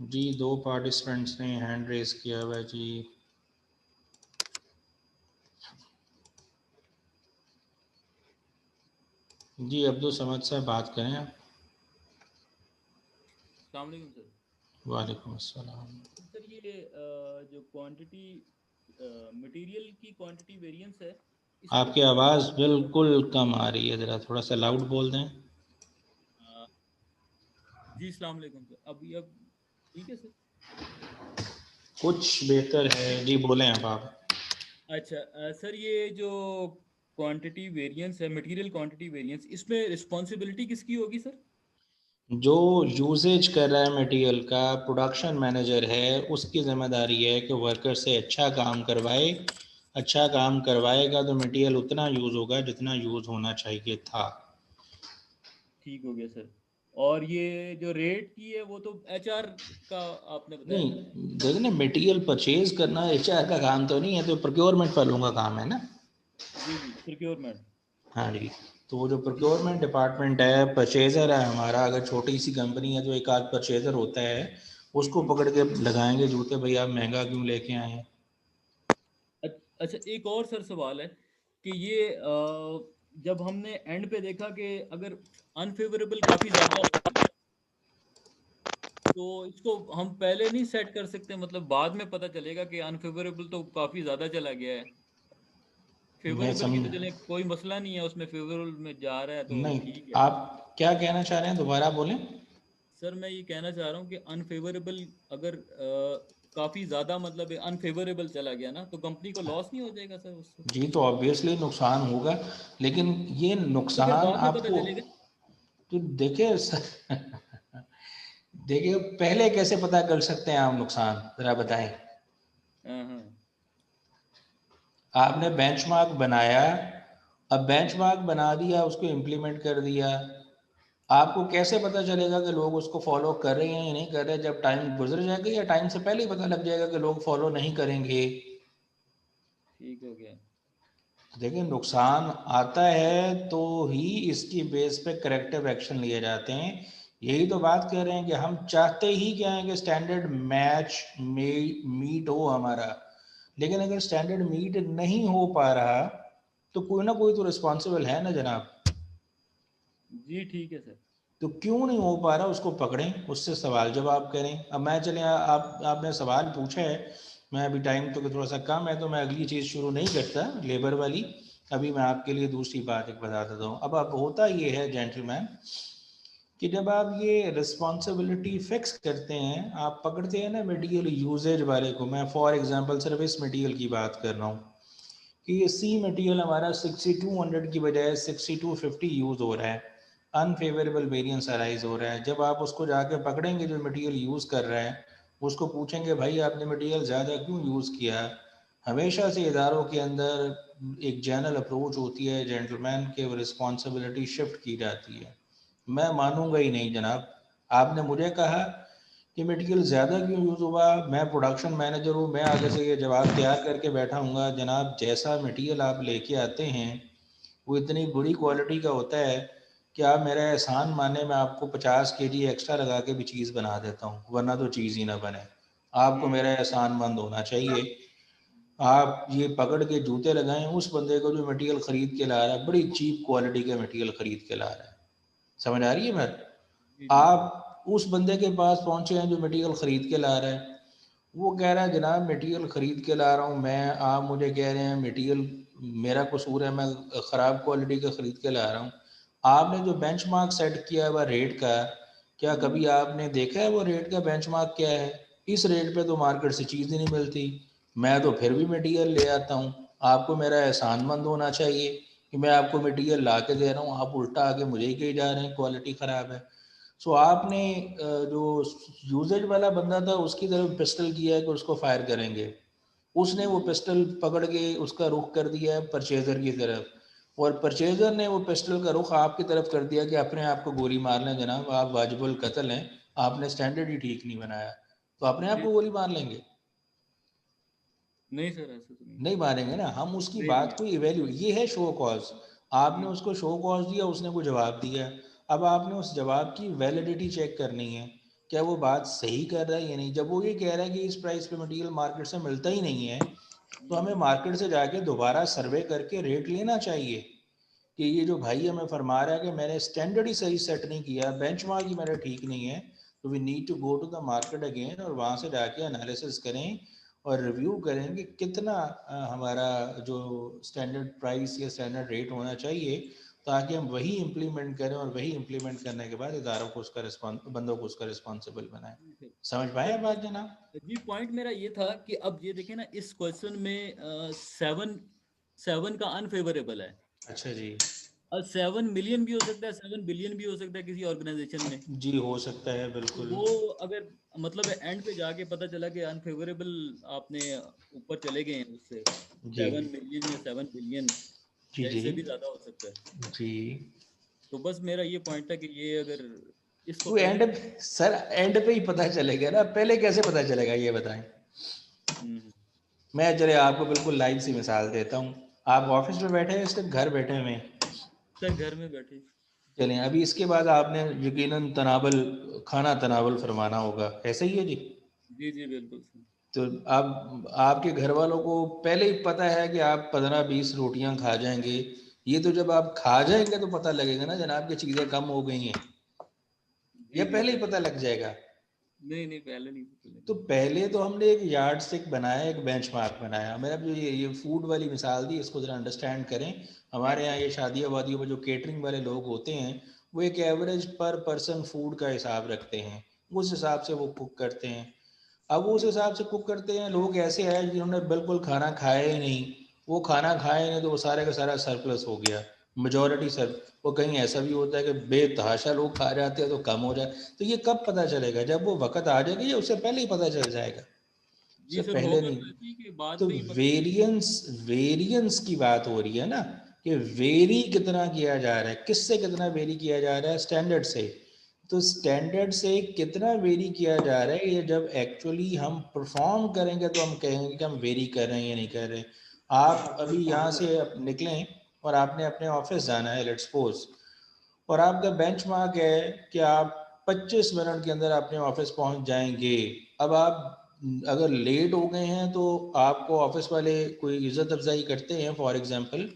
जी, 2 पार्टिसिपेंट्स ने हैंड रेज किया हुआ है जी। जी अब्दुल समद साहब बात करें आप। अस्सलाम वालेकुम सर। वालेकुम अस्सलाम। सर ये जो क्वांटिटी मटेरियल की क्वांटिटी वेरिएंस है, आपकी आवाज़ बिल्कुल कम आ रही है, ज़रा थोड़ा सा लाउड बोल दें। जी अस्सलाम वालेकुम सर। अब ठीक है सर? कुछ बेहतर है जी, बोलें आप। अच्छा सर, ये जो क्वांटिटी वेरिएंस है, मटेरियल क्वांटिटी वेरिएंस, इसमें रिस्पॉन्सिबिलिटी किसकी होगी सर? जो यूजेज कर रहा है मटेरियल का, प्रोडक्शन मैनेजर है, उसकी ज़िम्मेदारी है कि वर्कर से अच्छा काम करवाए। अच्छा काम करवाएगा तो मटेरियल उतना यूज़ होगा जितना यूज़ होना चाहिए था। ठीक हो गया सर। और ये जो रेट की है वो तो एचआर का आपने बताया नहीं, था। देखो ना, मटेरियल परचेज करना एचआर का काम तो नहीं है, तो प्रोक्योरमेंट वालों का काम है ना। जी जी, प्रोक्योरमेंट। हाँ जी, तो वो जो प्रोक्योरमेंट डिपार्टमेंट है, परचेजर है हमारा, अगर छोटी सी कंपनी है तो एक आध परचेजर होता है, उसको पकड़ के लगाएंगे जूते, भाई आप महंगा क्यों लेके आए हैं। अच्छा, एक और सर सवाल है कि ये जब हमने एंड पे देखा कि अगर अनफेवरेबल काफ़ी ज़्यादा होती है तो इसको हम पहले नहीं सेट कर सकते, मतलब बाद में पता चलेगा कि अनफेवरेबल तो काफ़ी ज़्यादा चला गया है, मैं फेवरेबल की समझ तो चले कोई मसला नहीं है, उसमें फेवरेबल में जा रहा है तो नहीं, ठीक है। आप क्या कहना चाह रहे हैं, दोबारा बोलें। सर मैं ये कहना चाह रहा हूँ कि अनफेवरेबल अगर काफी ज्यादा मतलब अनफेवरेबल चला गया ना, तो कंपनी को लॉस नहीं हो जाएगा सर उससे? जी तो ऑब्वियसली नुकसान होगा, लेकिन ये तो फिर नुकसान बाद में पता आपको चलेगा। तो देखिए देखिए पहले कैसे पता कर सकते हैं आप नुकसान, जरा बताएं। हाँ हाँ। आपने बेंचमार्क बनाया, अब बेंचमार्क बना दिया, उसको इम्प्लीमेंट कर दिया, आपको कैसे पता चलेगा कि लोग उसको फॉलो कर रहे हैं या नहीं कर रहे? जब टाइम गुजर जाएगा या टाइम से पहले ही पता लग जाएगा कि लोग फॉलो नहीं करेंगे? ठीक हो गया। देखिए नुकसान आता है तो ही इसकी बेस पे करेक्टिव एक्शन लिए जाते हैं। यही तो बात कर रहे हैं कि हम चाहते ही क्या है कि स्टैंडर्ड मैच मीट हो हमारा, लेकिन अगर स्टैंडर्ड मीट नहीं हो पा रहा तो कोई ना कोई तो रिस्पॉन्सिबल है ना जनाब। जी ठीक है सर। तो क्यों नहीं हो पा रहा उसको पकड़ें, उससे सवाल जवाब करें। अब मैं चले आपने सवाल पूछा है, मैं अभी टाइम तो थोड़ा सा कम है तो मैं अगली चीज़ शुरू नहीं करता लेबर वाली, अभी मैं आपके लिए दूसरी बात एक बता देता हूँ। अब होता ये है जेंटलमैन कि जब आप ये रिस्पॉन्सिबिलिटी फिक्स करते हैं, आप पकड़ते हैं ना मटेरियल यूजेज वाले को, मैं फॉर एग्जांपल सिर्फ इस मटेरियल की बात कर रहा हूँ कि ये सी मटेरियल हमारा 6200 की बजाय 6250 यूज़ हो रहा है, अनफेवरेबल वेरिएंस अराइज हो रहा है। जब आप उसको जाके पकड़ेंगे जो मटेरियल यूज़ कर रहा है, उसको पूछेंगे भाई आपने मटेरियल ज़्यादा क्यों यूज़ किया? हमेशा से इदारों के अंदर एक जनरल अप्रोच होती है जेंटलमैन के, रिस्पॉन्सिबिलिटी शिफ्ट की जाती है। मैं मानूंगा ही नहीं जनाब। आपने मुझे कहा कि मटेरियल ज़्यादा क्यों यूज़ हुआ, मैं प्रोडक्शन मैनेजर हूँ, मैं आगे से ये जवाब तैयार करके बैठा हूँगा जनाब जैसा मटेरियल आप लेके आते हैं वो इतनी बुरी क्वालिटी का होता है कि आप मेरा एहसान माने, मैं आपको 50 kg एक्स्ट्रा लगा के भी चीज़ बना देता हूँ, वरना तो चीज़ ही ना बने। आपको मेरा एहसानमंद होना चाहिए। आप ये पकड़ के जूते लगाएं उस बंदे को जो मटेरियल ख़रीद के ला रहा है, बड़ी चीप क्वालिटी का मटेरियल ख़रीद के ला रहा है। समझ आ रही है बात? जी जी। आप उस बंदे के पास पहुंचे हैं जो मटेरियल ख़रीद के ला रहा है, वो कह रहा है जनाब मटेरियल ख़रीद के ला रहा हूँ मैं, आप मुझे कह रहे हैं मटेरियल मेरा कसूर है, मैं ख़राब क्वालिटी का ख़रीद के ला रहा हूँ। आपने जो बेंचमार्क सेट किया है वह रेट का, क्या कभी आपने देखा है वो रेट का बेंचमार्क क्या है? इस रेट पे तो मार्केट से चीज़ ही नहीं मिलती, मैं तो फिर भी मटेरियल ले आता हूँ। आपको मेरा एहसानमंद होना चाहिए कि मैं आपको मटेरियल ला के दे रहा हूँ, आप उल्टा आके मुझे ही कही जा रहे हैं क्वालिटी ख़राब है। सो आपने जो यूजेज वाला बंदा था उसकी तरफ पिस्टल किया है कि उसको फायर करेंगे, उसने वो पिस्टल पकड़ के उसका रुख कर दिया है परचेजर की तरफ, और परचेजर ने वो पिस्टल का रुख आपकी तरफ कर दिया कि अपने आप को गोली मार लें जनाब, आप वाजिबुल कत्ल हैं, आपने स्टैंडर्ड ही ठीक नहीं बनाया, तो अपने आप जी को गोली मार लेंगे? नहीं सर, ऐसा तो नहीं। नहीं मारेंगे ना। हम उसकी नहीं बात नहीं। को इवेल्यू, ये है शो कॉज, आपने जी उसको शो कॉज दिया, उसने को जवाब दिया, अब आपने उस जवाब की वैलिडिटी चेक करनी है, क्या वो बात सही कर रहा है या नहीं। जब वो ये कह रहा है कि इस प्राइस पे मटेरियल मार्केट से मिलता ही नहीं है, तो हमें मार्केट से जाके दोबारा सर्वे करके रेट लेना चाहिए कि ये जो भाई हमें फरमा रहा है कि मैंने स्टैंडर्ड ही सही सेट नहीं किया, बेंचमार्क ही मेरा ठीक नहीं है, तो we need to go to the market again और वहाँ से जाके एनालिसिस करें और रिव्यू करें कि कितना हमारा जो स्टैंडर्ड प्राइस या स्टैंडर्ड रेट होना चाहिए, ताकि हम वही इम्प्लीमेंट करें और वही इम्प्लीमेंट करने के बाद इदारों को उसका बंदों को उसका रिस्पॉन्सिबल बनाएं। जी समझ पाए सर। बात जनाब? जी पॉइंट मेरा ये था कि अब ये देखें ना, इस क्वेश्चन में 7 का अनफेवरेबल है। अच्छा जी। अब 7 मिलियन भी हो सकता है, 7 बिलियन भी हो सकता है किसी ऑर्गेनाइजेशन में। जी हो सकता है तो बिल्कुल। वो अगर मतलब एंड पे जाके पता चला कि अनफेवरेबल आपने ऊपर चले गए हैं उससे, जी 7 मिलियन या 7 बिलियन जी या जी इससे भी ज्यादा हो सकता है। जी। तो बस मेरा ये पॉइंट था कि ये अगर इसको वो पहले। एंड सर एंड पे ही पता चलेगा ना, पहले कैसे पता चलेगा ये बताएं। हम्म। मैं चले आपको बिल्कुल लाइव सी मिसाल देता हूँ। आप ऑफिस में बैठे हैं, इस टाइम घर बैठे हुए हैं, सर घर में बैठे। चलें अभी इसके बाद आपने यकीनन तनावल खाना तनावल फरमाना होगा, ऐसा ही है जी? जी जी बिल्कुल सर। तो आप आपके घर वालों को पहले ही पता है कि आप 15-20 रोटियां खा जाएंगे, ये तो जब आप खा जाएंगे तो पता लगेगा ना जनाब कि चीज़ें कम हो गई हैं, जी या जी पहले ही सर। पता लग जाएगा? नहीं नहीं, पहले नहीं तो पता पहले तो हमने एक यार्ड स्टिक बनाया, एक बेंचमार्क बनाया। मेरा जो ये फूड वाली मिसाल दी, इसको ज़रा अंडरस्टैंड करें। हमारे यहाँ ये शादियों वादियों में जो केटरिंग वाले लोग होते हैं, वो एक एवरेज पर पर्सन फूड का हिसाब रखते हैं, उस हिसाब से वो कुक करते हैं। अब वो उस हिसाब से कुक करते हैं। लोग ऐसे हैं जिन्होंने बिल्कुल खाना खाया ही नहीं, वो खाना खाए नहीं तो वो सारे का सारा सरप्लस हो गया, मेजॉरिटी सर। वो कहीं ऐसा भी होता है कि बेतहाशा लोग खा जाते हैं तो कम हो जाए। तो ये कब पता चलेगा? जब वो वक्त आ जाएगा या उससे पहले ही पता चल जाएगा? जी उससे सर, पहले होगा नहीं। तो ऐसे ही कि बाद तो में ही पता वेरिएंस की बात हो रही है ना, कि वेरी कितना किया जा रहा है, किससे कितना वेरी किया जा रहा है? स्टैंडर्ड से। तो स्टैंडर्ड से कितना वेरी किया जा रहा है, ये जब एक्चुअली हम परफॉर्म करेंगे तो हम कहेंगे कि हम वेरी कर रहे हैं या नहीं कर रहे। आप अभी यहाँ से निकलें और आपने अपने ऑफिस जाना है, लेट्स सपोज, और आपका बेंचमार्क है कि आप 25 मिनट के अंदर अपने ऑफिस पहुंच जाएंगे। अब आप अगर लेट हो गए हैं तो आपको ऑफिस वाले कोई इज्जत अफजाई करते हैं फॉर एग्जांपल,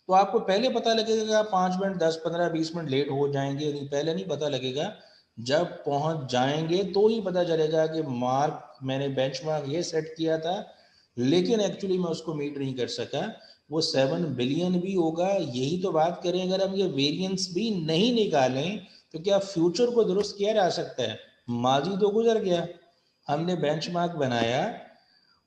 तो आपको पहले पता लगेगा कि आप 5 मिनट 10 15 20 मिनट लेट हो जाएंगे। नहीं, पहले नहीं पता लगेगा, जब पहुंच जाएंगे तो ही पता चलेगा कि मार्क, मैंने बेंचमार्क ये सेट किया था लेकिन एक्चुअली मैं उसको मीट नहीं कर सका। वो 7 बिलियन भी होगा। यही तो बात करें, अगर हम ये वेरिएंस भी नहीं निकालें तो क्या फ्यूचर को दुरुस्त किया जा सकता है? माजी तो गुजर गया, हमने बेंचमार्क बनाया,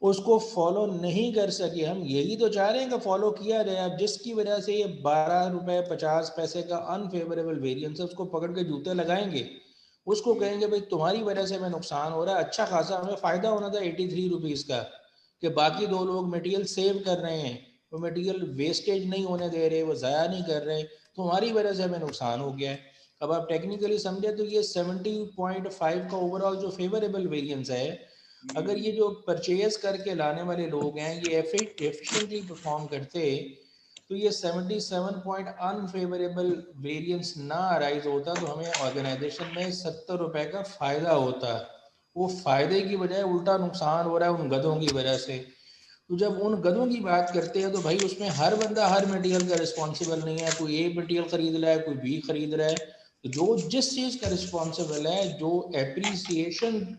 उसको फॉलो नहीं कर सके। हम यही तो चाह रहे हैं कि फॉलो किया जाए। अब जिसकी वजह से ये 12 रुपए 50 पैसे का अनफेवरेबल वेरिएंस है, उसको पकड़ के जूते लगाएंगे, उसको कहेंगे भाई तुम्हारी वजह से हमें नुकसान हो रहा है। अच्छा खासा हमें फायदा होना था 83 रुपीज़ का, कि बाकी दो लोग मटेरियल सेव कर रहे हैं, वो मटेरियल वेस्टेज नहीं होने दे रहे, वो ज़ाया नहीं कर रहे, तुम्हारी वजह से हमें नुकसान हो गया है। अब आप टेक्निकली समझे तो ये 70.5 का ओवरऑल जो फेवरेबल वेरिएंस है, अगर ये जो परचेज करके लाने वाले लोग हैं ये एफिशिएंटली परफॉर्म करते तो ये 77 पॉइंट अनफेवरेबल वेरिएंस ना अराइज होता तो हमें ऑर्गेनाइजेशन में 70 रुपए का फायदा होता। वो फायदे की बजाय उल्टा नुकसान हो रहा है उन गधों की वजह से। तो जब उन गधों की बात करते हैं तो भाई उसमें हर बंदा हर मटेरियल का रिस्पॉन्सिबल नहीं है। कोई ए मटेरियल खरीद रहा है, कोई बी खरीद रहा है। तो जो जिस चीज़ का रिस्पॉन्सिबल है, जो एप्रिसिएशन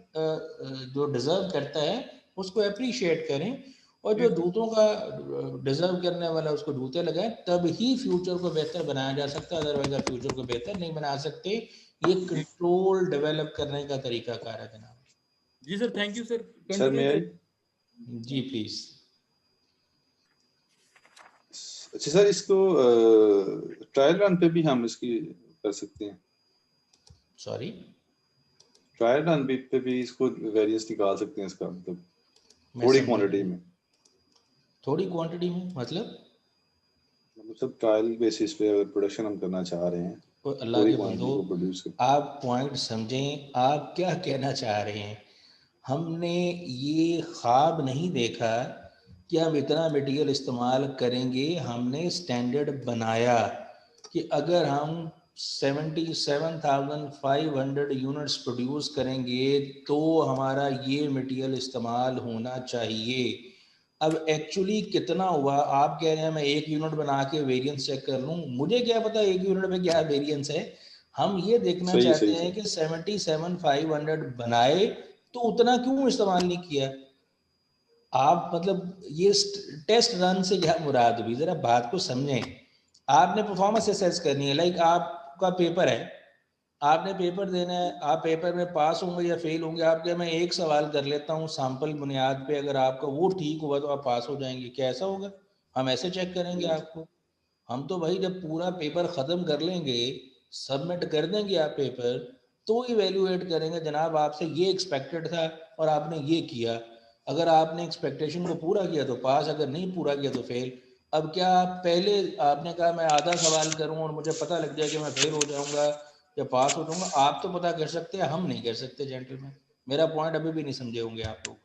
जो डिजर्व करता है उसको अप्रिशिएट करें, और जो जूतों का डिजर्व करने वाला उसको जूते लगाएं, तब ही फ्यूचर को बेहतर बनाया जा सकता है। अदरवाइज फ्यूचर को बेहतर नहीं बना सकते। ये कंट्रोल डेवलप करने का तरीका कार है जनाब। जी sir, thank you sir. Sir मैं जी प्लीज। अच्छा सर, इसको ट्रायल रन पे भी हम इसकी कर सकते हैं? सॉरी, ट्रायल रन पे भी इसको वेरिएंस निकाल सकते हैं इसका, मतलब थोड़ी क्वांटिटी में? थोड़ी क्वांटिटी में मतलब ट्रायल बेसिस पे अगर प्रोडक्शन हम करना चाह रहे हैं, तो अल्लाह थोड़ी के क्वांटिटी बंदो, को प्रोड्यूस कर। आप पॉइंट समझें, आप क्या कहना चाह रहे हैं। हमने ये ख्वाब नहीं देखा कि हम इतना मटेरियल इस्तेमाल करेंगे। हमने स्टैंडर्ड बनाया कि अगर हम 77,500 यूनिट्स प्रोड्यूस करेंगे तो हमारा ये मटेरियल इस्तेमाल होना चाहिए। अब एक्चुअली कितना हुआ? आप कह रहे हैं मैं 1 यूनिट बना के वेरिएंस चेक कर लूँ, मुझे क्या पता 1 यूनिट में क्या वेरिएंस है। हम ये देखना सही चाहते सही हैं सही। कि 77,500 बनाए तो उतना क्यों इस्तेमाल नहीं किया। आप मतलब ये टेस्ट रन से क्या मुराद हुई, जरा बात को समझें। आपने परफॉर्मेंस असेस करनी है, लाइक आपका पेपर है, आपने पेपर देना है, आप पेपर में पास होंगे या फेल होंगे। आप क्या, मैं एक सवाल कर लेता हूँ सैंपल बुनियाद पे, अगर आपका वो ठीक हुआ तो आप पास हो जाएंगे, क्या ऐसा होगा? हम ऐसे चेक करेंगे आपको? हम तो भाई जब पूरा पेपर ख़त्म कर लेंगे, सबमिट कर देंगे आप पेपर, तो इवेल्युएट करेंगे जनाब आपसे ये एक्सपेक्टेड था और आपने ये किया। अगर आपने एक्सपेक्टेशन को पूरा किया तो पास, अगर नहीं पूरा किया तो फेल। अब क्या पहले आपने कहा मैं आधा सवाल करूं और मुझे पता लग जाए कि मैं फेल हो जाऊंगा या पास हो जाऊंगा? आप तो पता कर सकते हैं, हम नहीं कर सकते जेंटलमैन। मेरा पॉइंट अभी भी नहीं समझे होंगे आप लोग।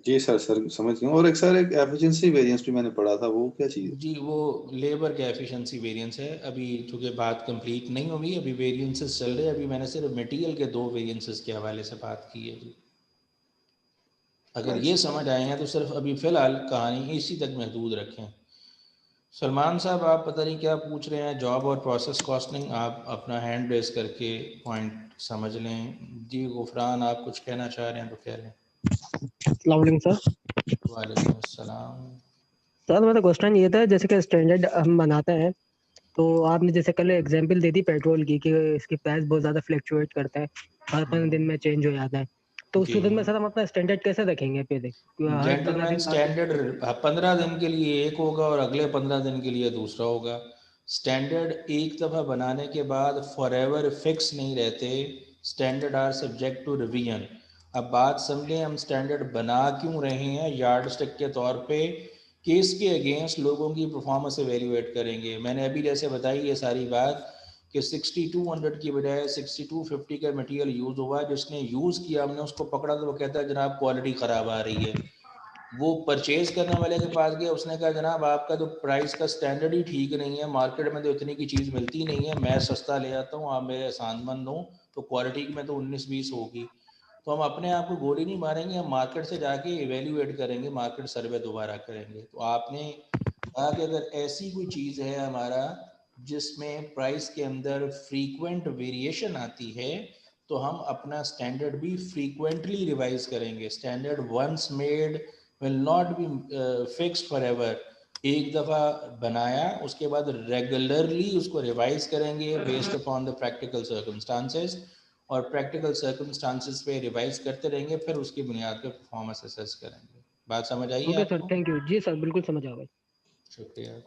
जी सर, समझ गया। और एक सर, एक एफिशिएंसी वेरिएंस भी मैंने पढ़ा था, वो क्या चीज़ है? जी, वो लेबर का एफिशिएंसी वेरिएंस है। अभी चूँकि बात कंप्लीट नहीं हुई, अभी वेरिएंसेस चल रहे हैं। अभी मैंने सिर्फ मटेरियल के 2 वेरिएंसेस के हवाले से बात की है जी। अगर ये समझ आए हैं तो सिर्फ अभी फ़िलहाल कहानी इसी तक महदूद रखें। सलमान साहब, आप पता नहीं क्या पूछ रहे हैं, जॉब और प्रोसेस कॉस्टिंग। आप अपना हैंड रेस करके पॉइंट समझ लें। जी गुफरान, आप कुछ कहना चाह रहे हैं तो कह लें। अस्सलाम वालेकुम सर। वालेकुम अस्सलाम। सर मेरा क्वेश्चन ये था, जैसे कि स्टैंडर्ड हम बनाते हैं तो आपने जैसे कल एग्जांपल दे दी पेट्रोल की कि इसकी प्राइस बहुत ज़्यादा फ्लक्चुएट करता है, हर 5 दिन में चेंज हो जाता है। तो उस जी। सूरत में सर हम अपना स्टैंडर्ड कैसे रखेंगे पहले? हर 15 जेंटलमैन दिन बाद स्टैंडर्ड 15 दिन के लिए एक होगा और अगले 15 दिन के लिए दूसरा होगा। स्टैंडर्ड एक दफ़ा बनाने के बाद फॉर एवर फिक्स नहीं रहते, standard are subject to revision. अब बात समझें, हम स्टैंडर्ड बना क्यों रहे हैं यार्ड स्टिक के तौर पे, केस के अगेंस्ट लोगों की परफॉर्मेंस एवेल्यूएट करेंगे। मैंने अभी जैसे बताई ये सारी बात कि 6200 की बजाय 6250 का मटेरियल यूज़ हुआ, जिसने यूज़ किया हमने उसको पकड़ा तो वो कहता है जनाब क्वालिटी ख़राब आ रही है। वो परचेज करने वाले के पास गया, उसने कहा जनाब आपका तो प्राइस का स्टैंडर्ड ही ठीक नहीं है, मार्केट में तो इतनी की चीज़ मिलती नहीं है, मैं सस्ता ले आता हूँ, आप मेरे एहसानमंद हो, तो क्वालिटी में तो 19-20 होगी। तो हम अपने आप को गोली नहीं मारेंगे, हम मार्केट से जाके इवेल्यूएट करेंगे, मार्केट सर्वे दोबारा करेंगे। तो आपने कहा कि अगर ऐसी कोई चीज़ है हमारा जिसमें प्राइस के अंदर फ्रीक्वेंट वेरिएशन आती है, तो हम अपना स्टैंडर्ड भी फ्रीक्वेंटली रिवाइज करेंगे। Standard once made will not be fixed forever. एक दफ़ा बनाया उसके बाद रेगुलरली उसको रिवाइज करेंगे based upon the practical circumstances, और प्रैक्टिकल सर्कमस्टांसेस पे रिवाइज करते रहेंगे, फिर उसकी बुनियाद पे परफॉर्मेंस असेस करेंगे। बात समझ आई ओके सर, आपको? Thank you. जी सर, बिल्कुल समझ आ गई। शुक्रिया।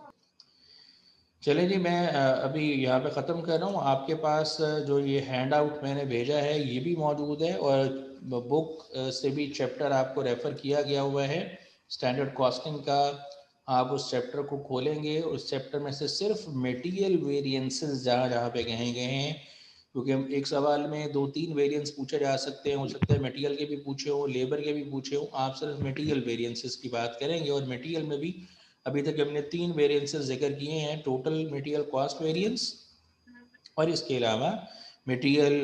चलें जी, मैं अभी यहाँ पे ख़त्म कर रहा हूँ। आपके पास जो ये हैंड आउट मैंने भेजा है ये भी मौजूद है, और बुक से भी चैप्टर आपको रेफ़र किया गया हुआ है स्टैंडर्ड कॉस्टिंग का। आप उस चैप्टर को खोलेंगे, उस चैप्टर में से सिर्फ मटेरियल वेरिएंसेस जहाँ जहाँ पे कहे गए हैं, क्योंकि हम एक सवाल में 2-3 वेरिएंस पूछे जा सकते हैं, हो सकता है मटेरियल के भी पूछे हों, लेबर के भी पूछे हों। आप सिर्फ मटेरियल वेरिएंसेस की बात करेंगे, और मटेरियल में भी अभी तक हमने 3 वेरिएंसेस जिक्र किए हैं, टोटल मटेरियल कॉस्ट वेरिएंस, और इसके अलावा मटेरियल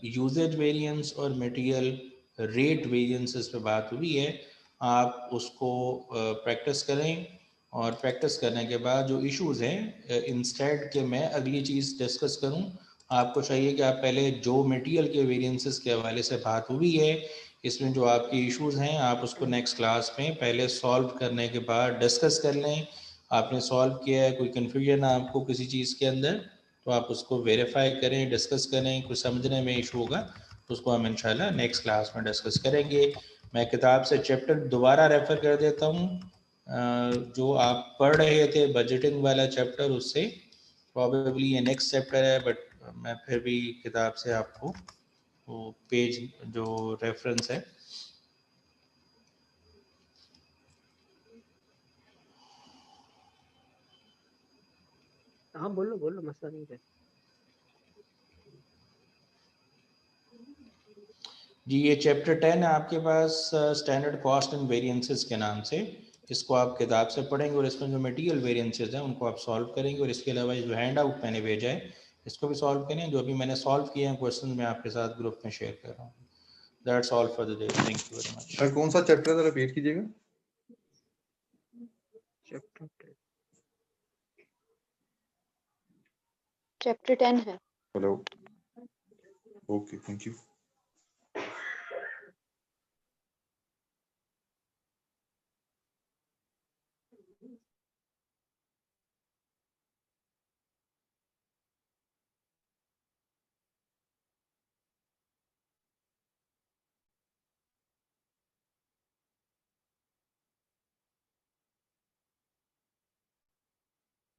यूजेज वेरिएंस और मटेरियल रेट वेरिएंसेस पे बात हुई है। आप उसको प्रैक्टिस करें, और प्रैक्टिस करने के बाद जो इश्यूज़ हैं, इंस्टेड के मैं अगली चीज़ डिस्कस करूं, आपको चाहिए कि आप पहले जो मटेरियल के वेरिएंसेस के हवाले से बात हुई है, इसमें जो आपके इश्यूज़ हैं आप उसको नेक्स्ट क्लास में पहले सॉल्व करने के बाद डिस्कस कर लें। आपने सॉल्व किया है, कोई कन्फ्यूजन है आपको किसी चीज़ के अंदर, तो आप उसको वेरीफाई करें, डिस्कस करें। कुछ समझने में इशू होगा तो उसको हम इंशाल्लाह नेक्स्ट क्लास में डिस्कस करेंगे। मैं किताब से चैप्टर दोबारा रेफ़र कर देता हूँ, जो आप पढ़ रहे थे बजटिंग वाला चैप्टर, उससे प्रॉबेबली ये नेक्स्ट चैप्टर है, बट मैं फिर भी किताब से आपको वो पेज जो रेफरेंस है हाँ बोलो, मसला नहीं है। जी, ये चैप्टर 10 है आपके पास, स्टैंडर्ड कॉस्ट एंड वेरिएंसेस के नाम से। इसको आप किताब से पढ़ेंगे और इसमें जो मटेरियल वेरिएंसेस हैं उनको आप सॉल्व करेंगे, और इसके अलावा जो हैंड आउट मैंने भेजा है इसको भी सॉल्व करें। जो अभी मैंने सॉल्व किए हैं क्वेश्चन मैं आपके साथ ग्रुप में शेयर कर रहा हूँ। That's all for the day, thank you very much. Sir कौन सा चैप्टर है, रिपीट कीजिएगा। चैप्टर 10 है। Hello, okay, thank you.